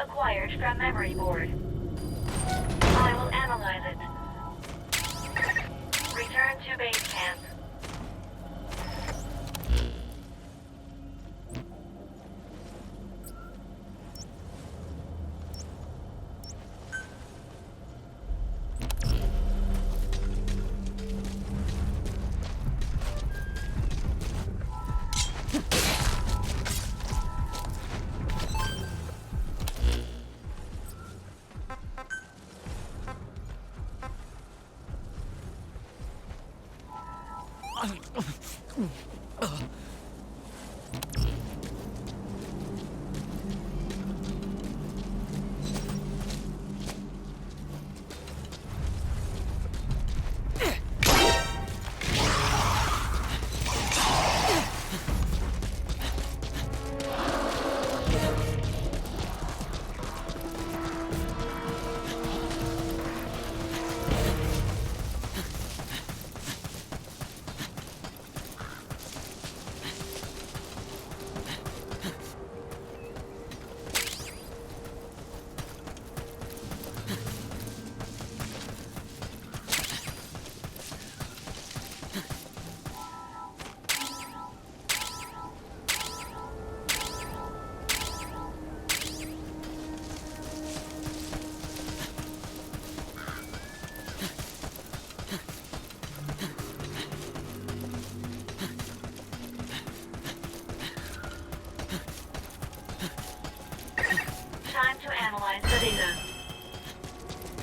Acquired from memory board. I will analyze it. Return to base camp.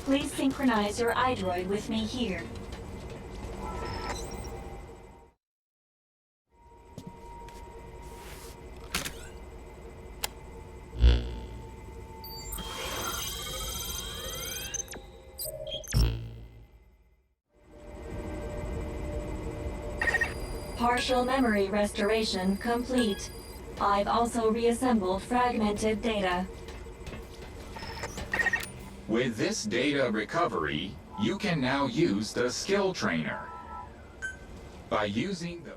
Please synchronize your iDroid with me here. Partial memory restoration complete. I've also reassembled fragmented data. With this data recovery, you can now use the skill trainer. By using the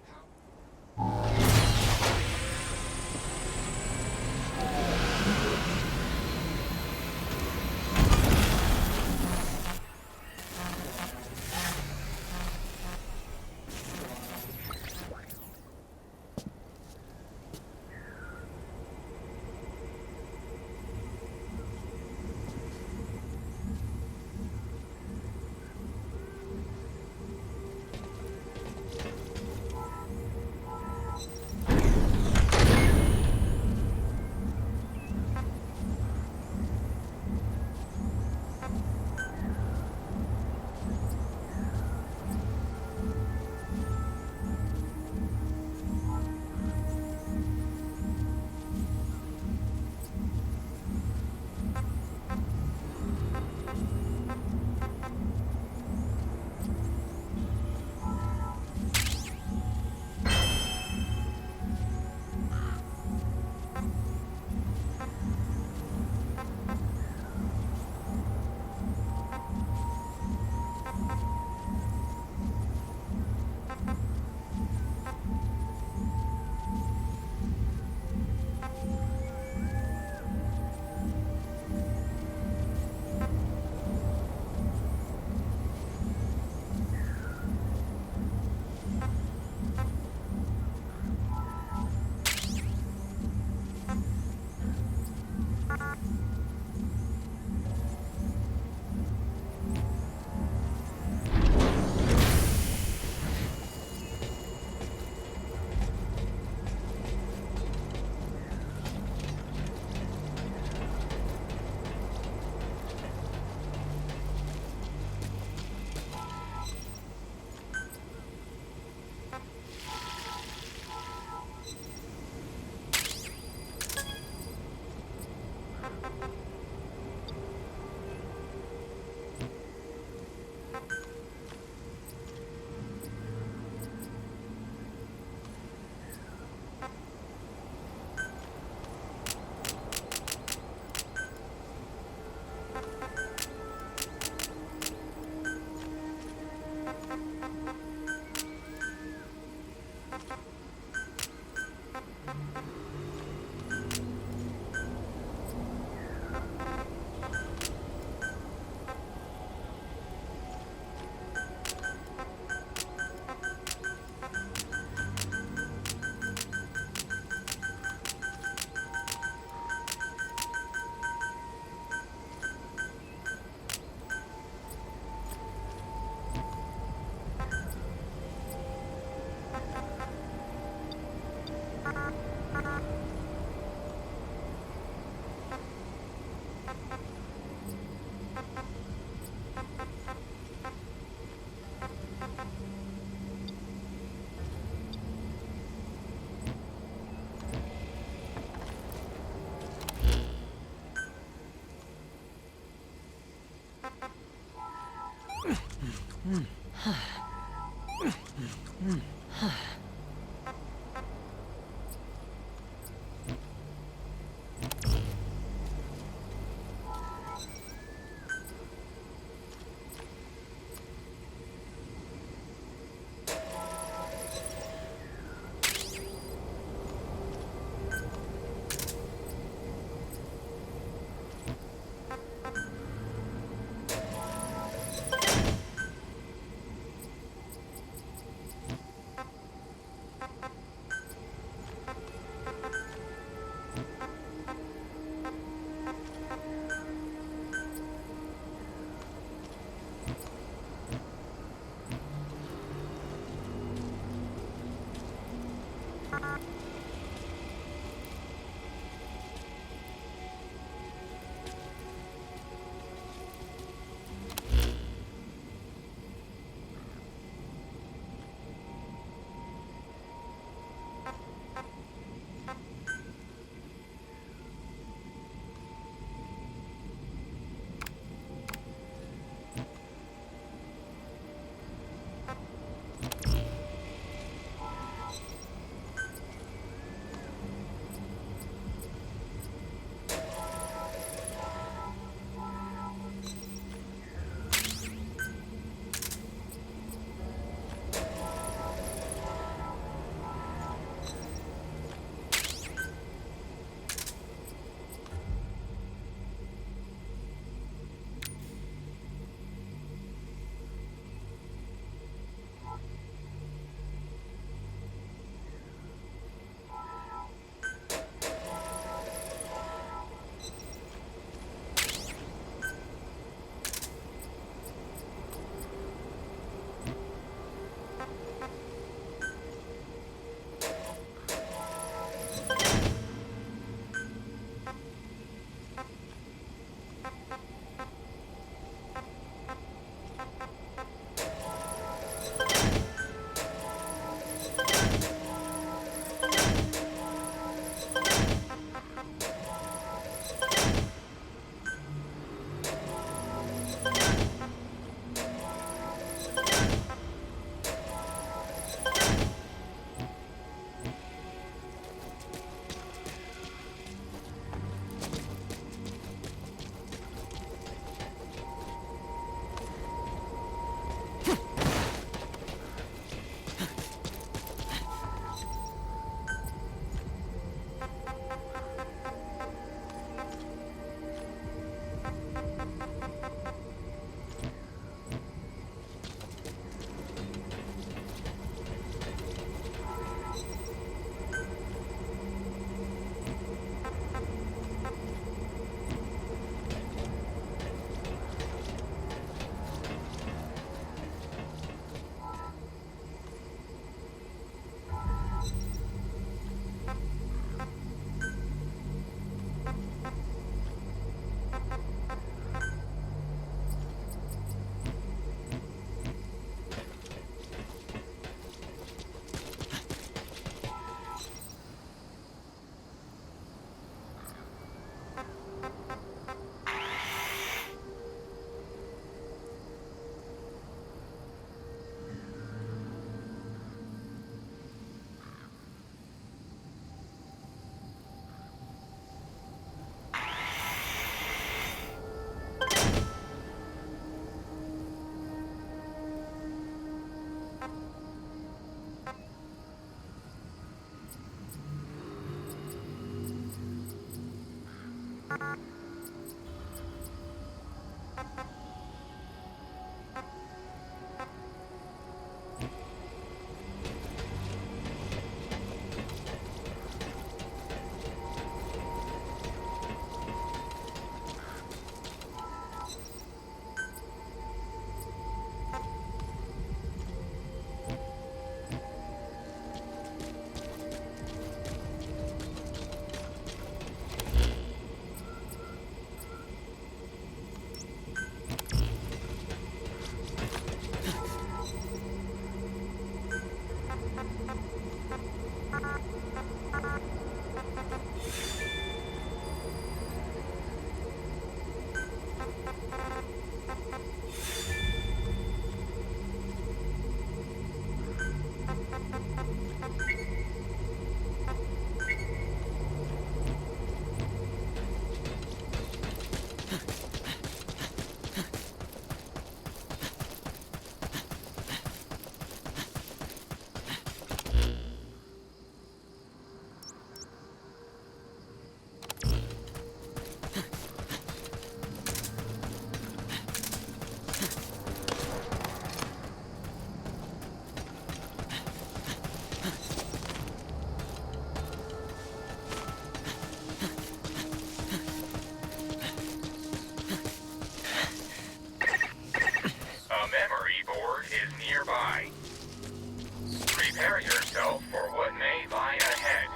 yourself for what may lie ahead,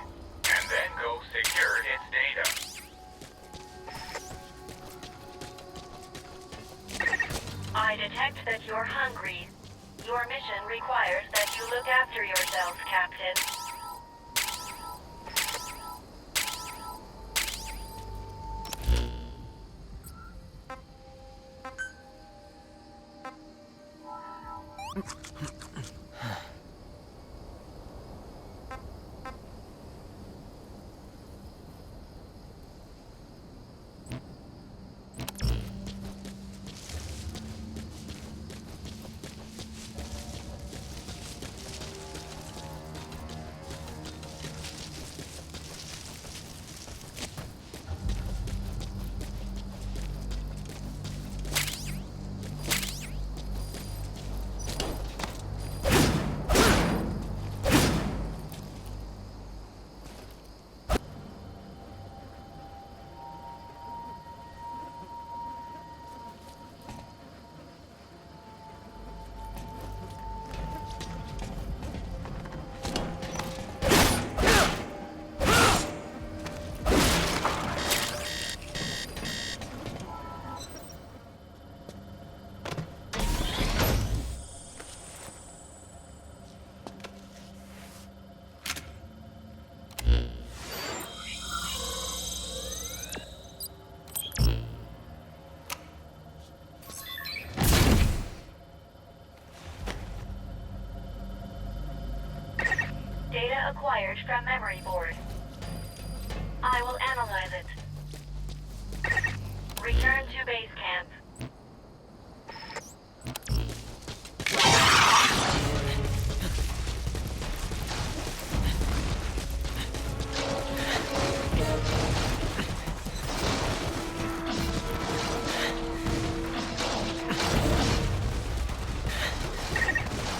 and then go secure its data. I detect that you're hungry. Your mission requires that you look after yourself, Captain. Data acquired from memory board. I will analyze it. Return to base camp.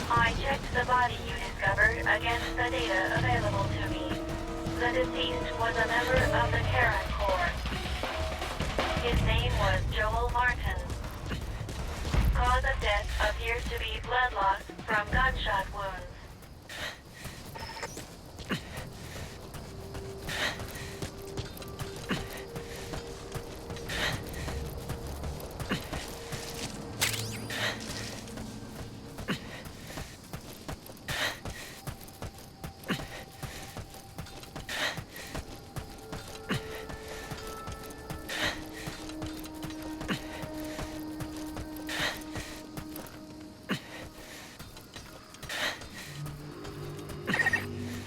I checked the body you discovered against the data available to me. The deceased was a member of the Karen Corps. His name was Joel Martin. Cause of death appears to be blood loss from gunshot wounds.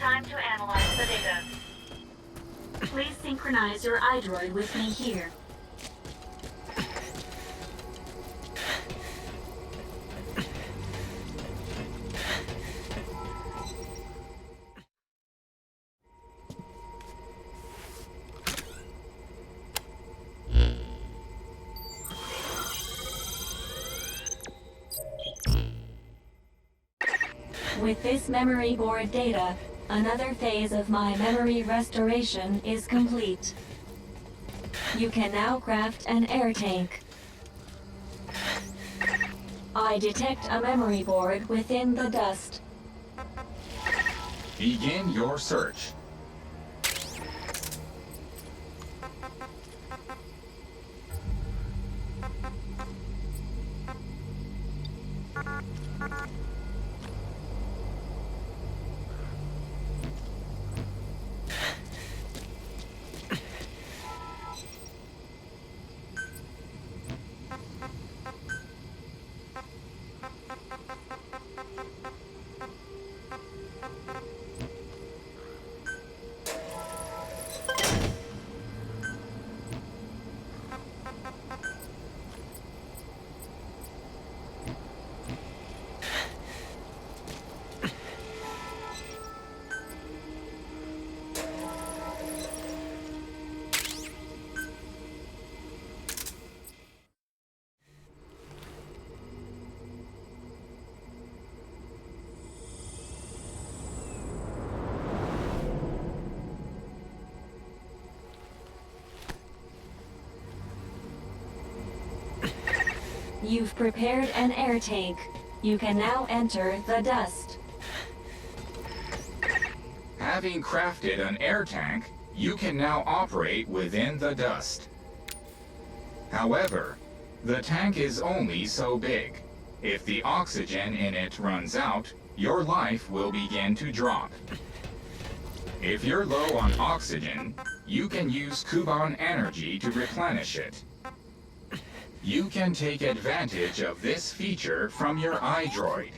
Time to analyze the data. Please synchronize your iDroid with me here. With this memory board data, another phase of my memory restoration is complete. You can now craft an air tank. I detect a memory board within the dust. Begin your search. You've prepared an air tank. You can now enter the dust. Having crafted an air tank, you can now operate within the dust. However, the tank is only so big. If the oxygen in it runs out, your life will begin to drop. If you're low on oxygen, you can use Kuban energy to replenish it. You can take advantage of this feature from your iDroid.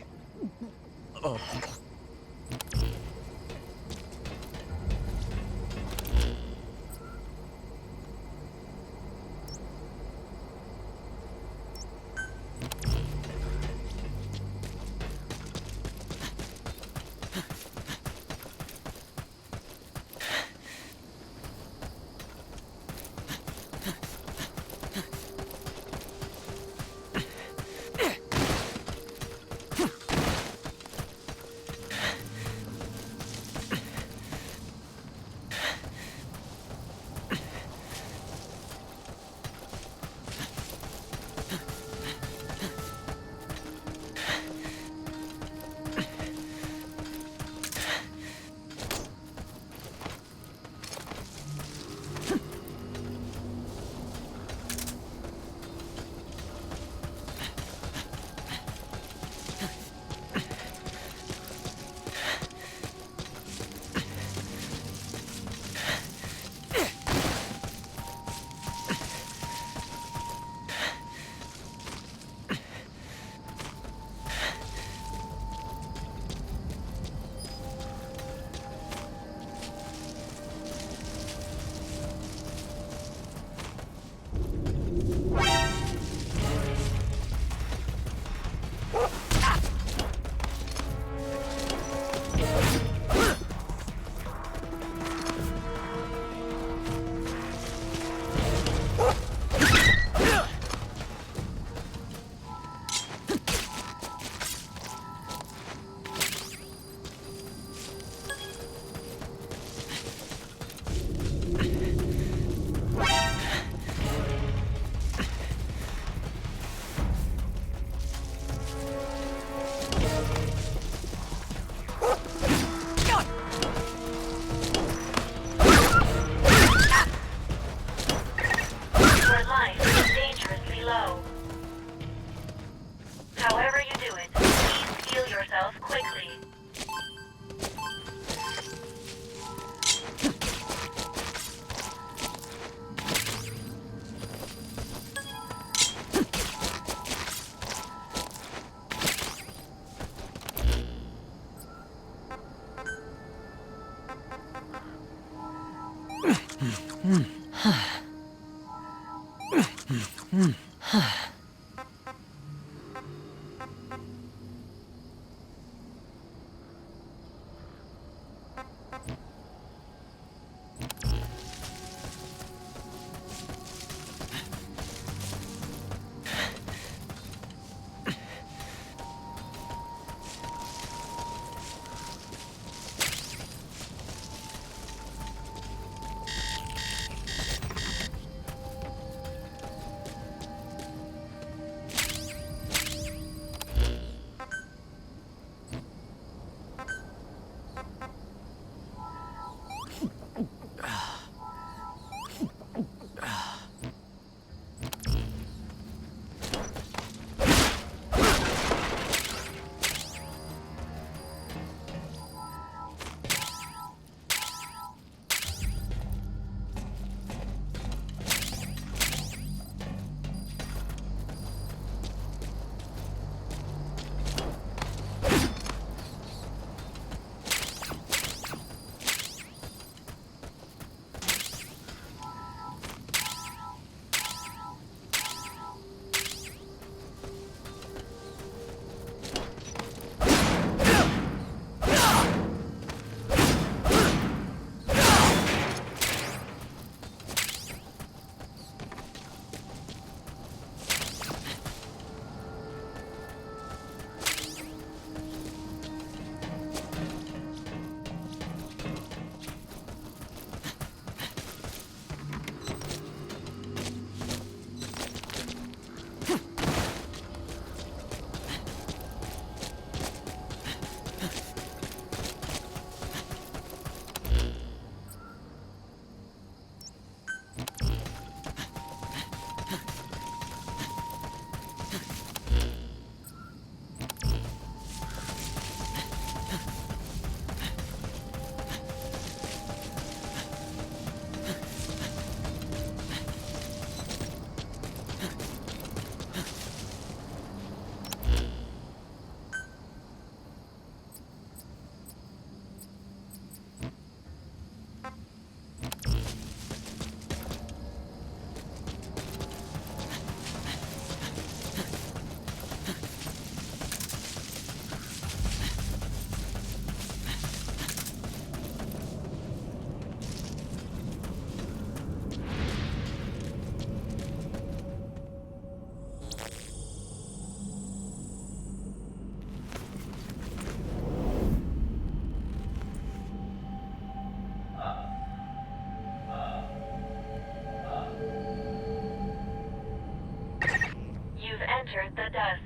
entered the dust.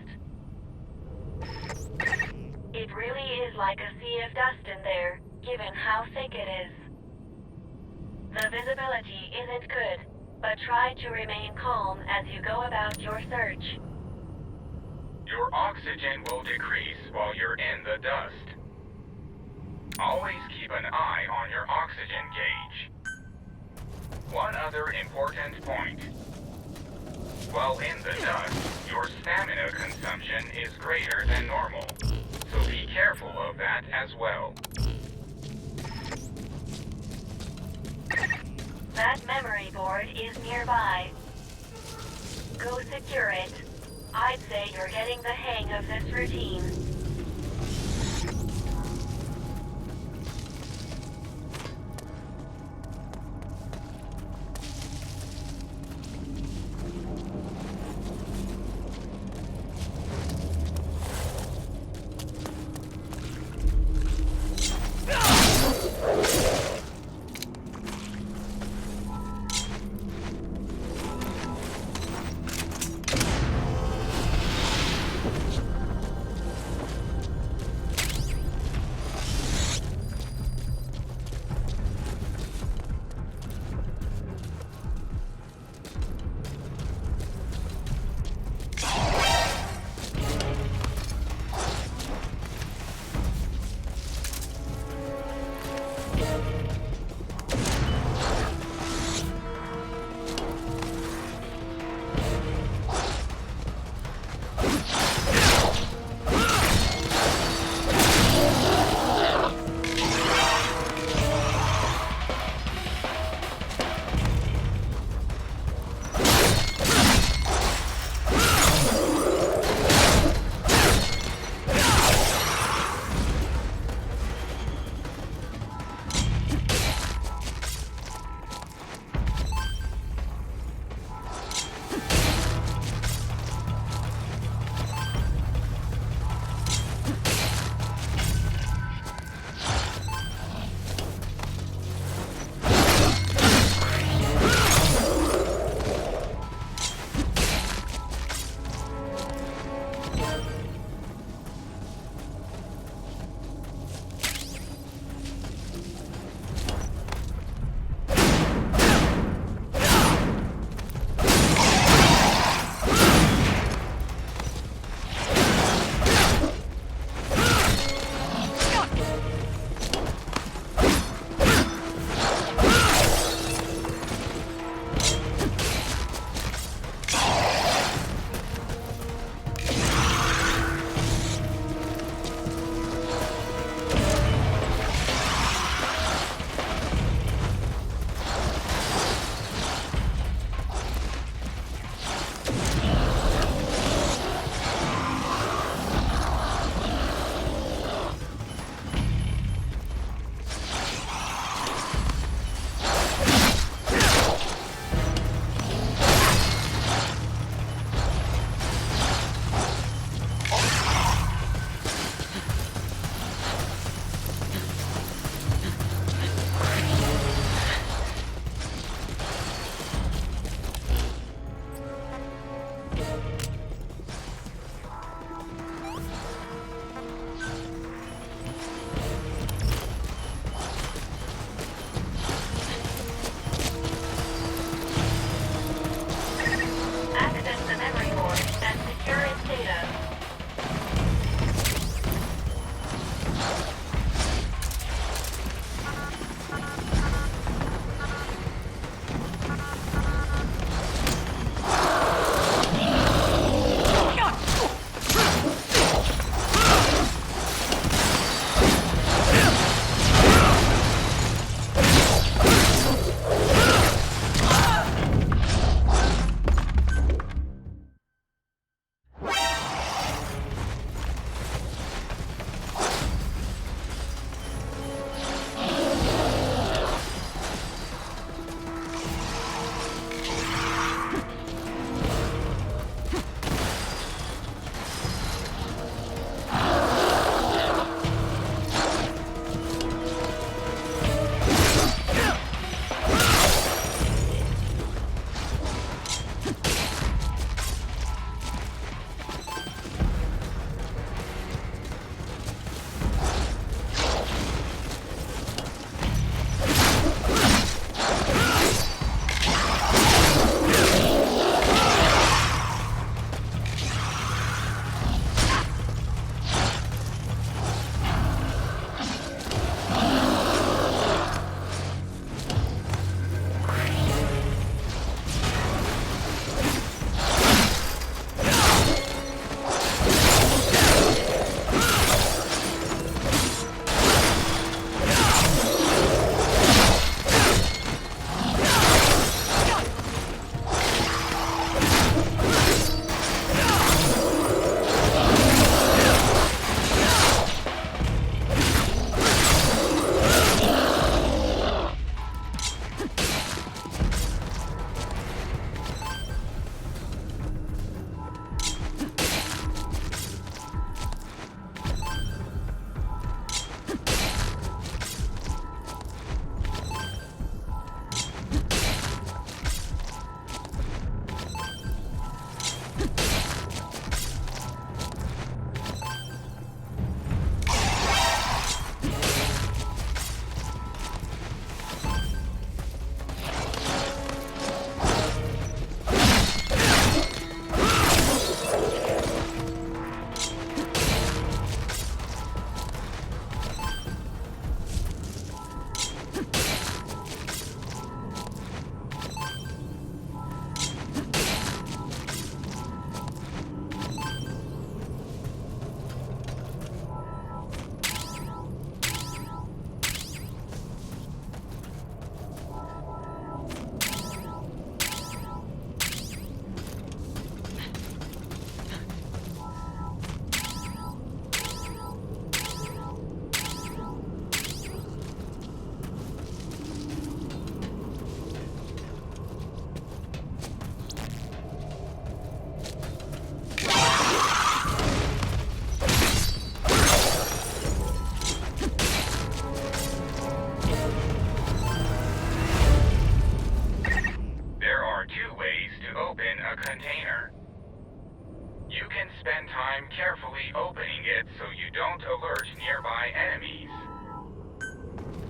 It really is like a sea of dust in there, given how thick it is. The visibility isn't good, but try to remain calm as you go about your search. Your oxygen will decrease while you're in the dust. Always keep an eye on your oxygen gauge. One other important point. While in the dust, your stamina consumption is greater than normal, so be careful of that as well. That memory board is nearby. Go secure it. I'd say you're getting the hang of this routine.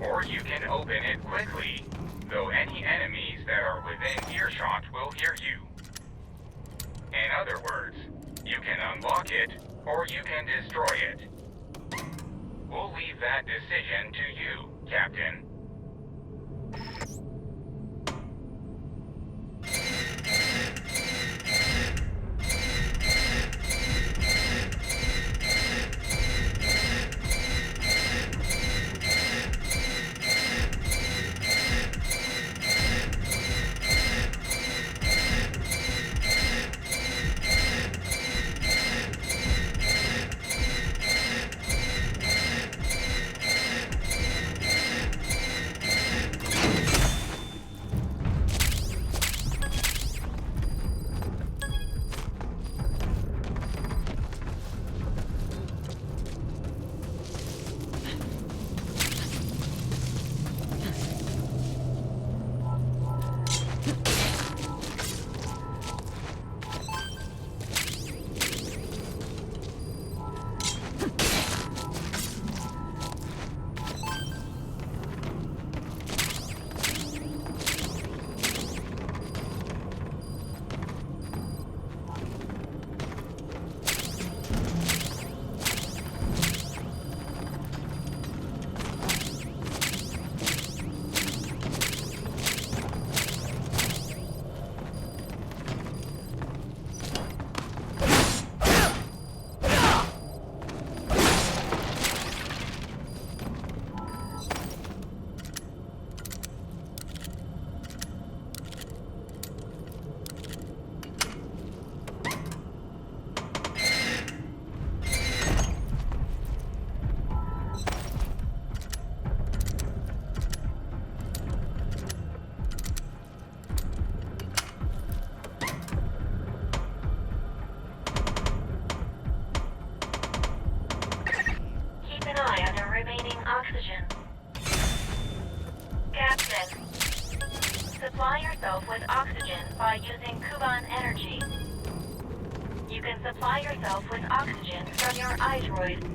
or you can open it quickly, though any enemies that are within earshot will hear you. In other words, you can unlock it, or you can destroy it. We'll leave that decision to you, Captain. Supply yourself with oxygen by using Kuban energy. You can supply yourself with oxygen from your iDroid.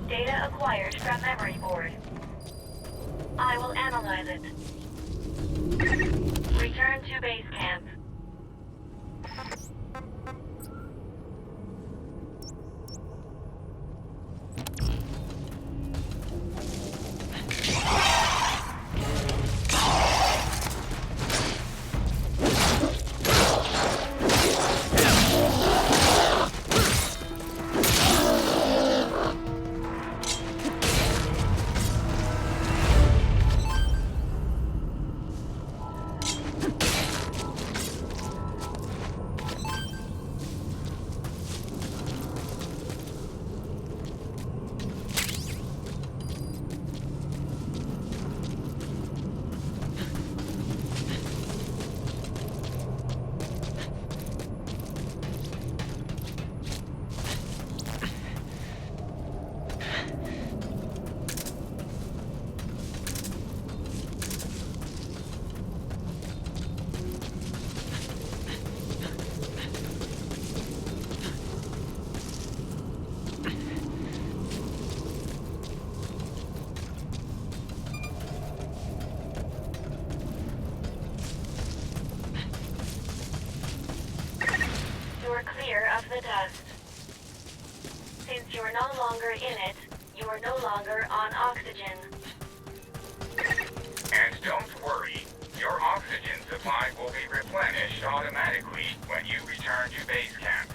Data acquired from memory board. I will analyze it. Return to base camp. Clear of the dust. Since you are no longer in it, you are no longer on oxygen. And don't worry, your oxygen supply will be replenished automatically when you return to base camp.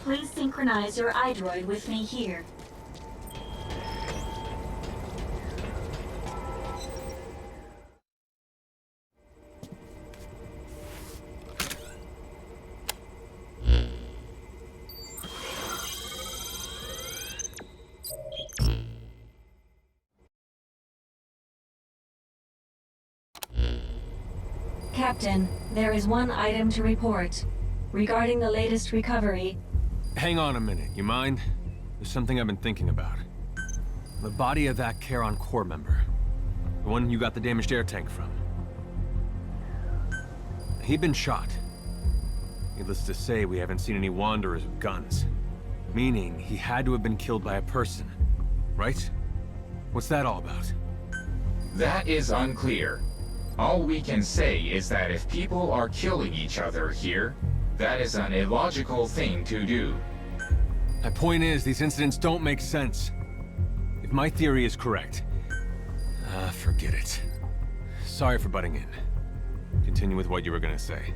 please synchronize your iDroid with me here. Captain, there is one item to report. Regarding the latest recovery... Hang on a minute, you mind? There's something I've been thinking about. The body of that Charon Corps member. The one you got the damaged air tank from. He'd been shot. Needless to say, we haven't seen any Wanderers with guns. Meaning, he had to have been killed by a person. Right? What's that all about? That is unclear. All we can say is that if people are killing each other here, that is an illogical thing to do. My point is, these incidents don't make sense. If my theory is correct... forget it. Sorry for butting in. Continue with what you were gonna say.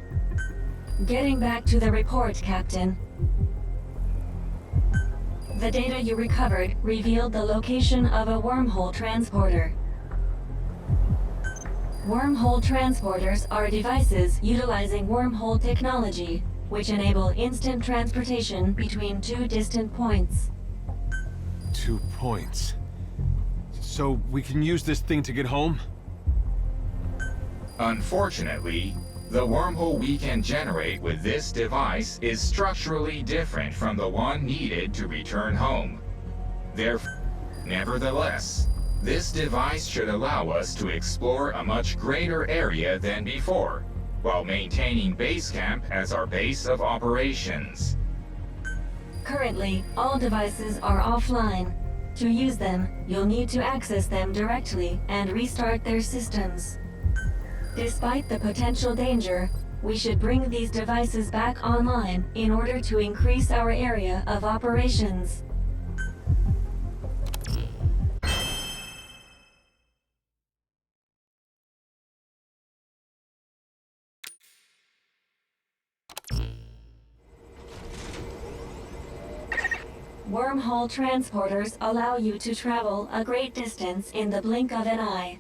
Getting back to the report, Captain. The data you recovered revealed the location of a wormhole transporter. Wormhole transporters are devices utilizing wormhole technology, which enable instant transportation between two distant points. 2 points. So we can use this thing to get home? Unfortunately, the wormhole we can generate with this device is structurally different from the one needed to return home. Nevertheless, this device should allow us to explore a much greater area than before, while maintaining base camp as our base of operations. Currently, all devices are offline. To use them, you'll need to access them directly and restart their systems. Despite the potential danger, we should bring these devices back online in order to increase our area of operations. Wormhole transporters allow you to travel a great distance in the blink of an eye.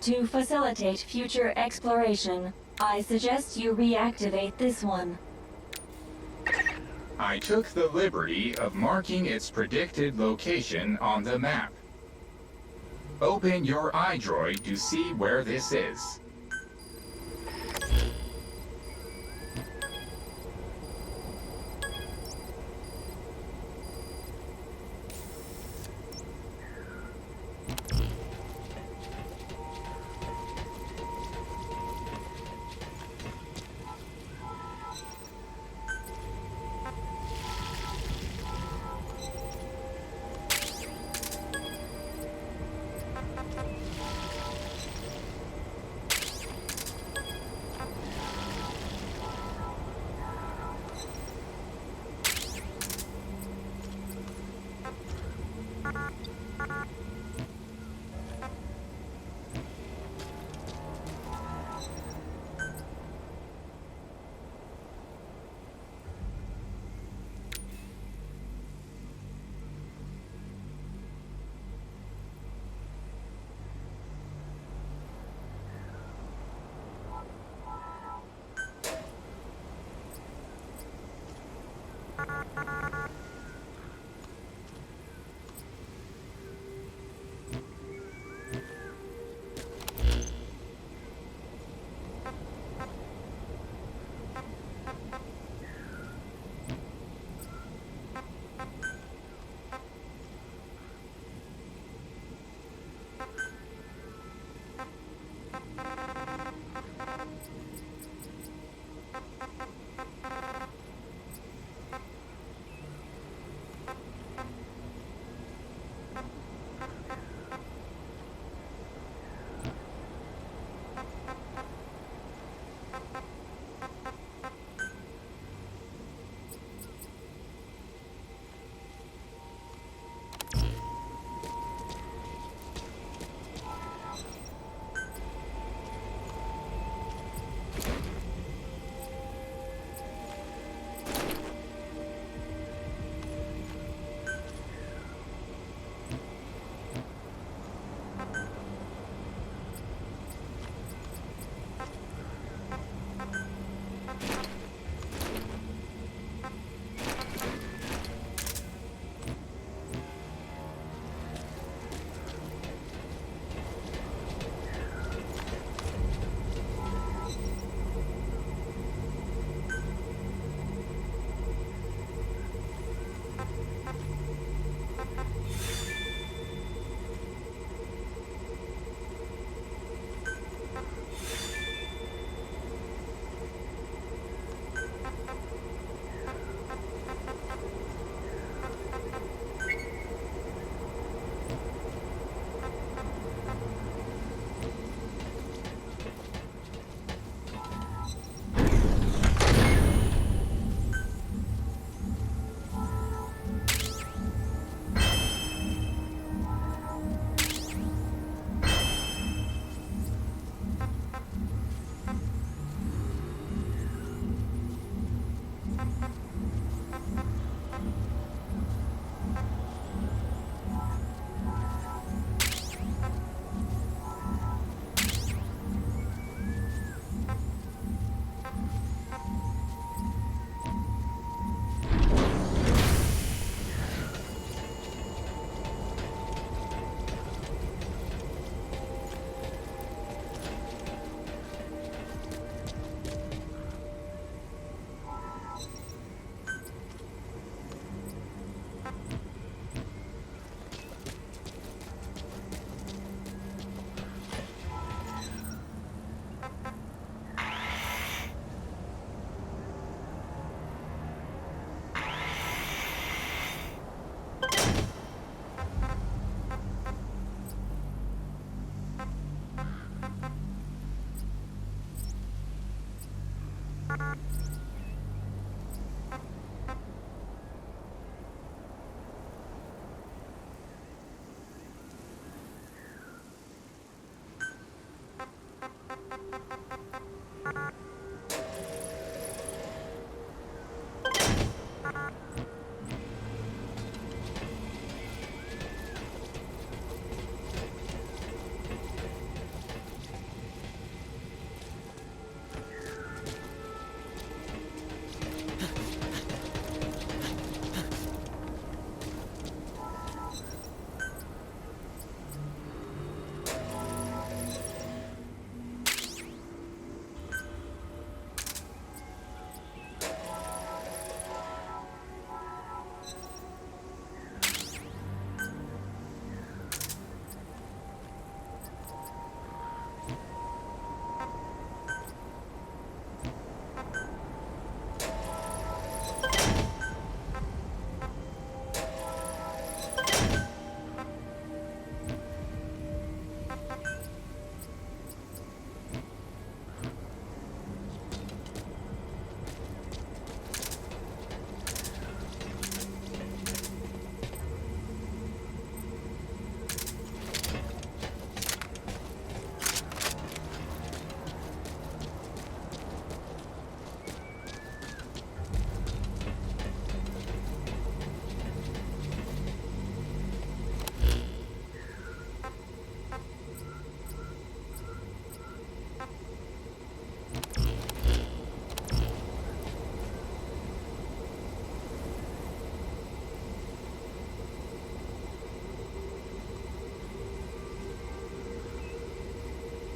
To facilitate future exploration, I suggest you reactivate this one. I took the liberty of marking its predicted location on the map. Open your iDroid to see where this is.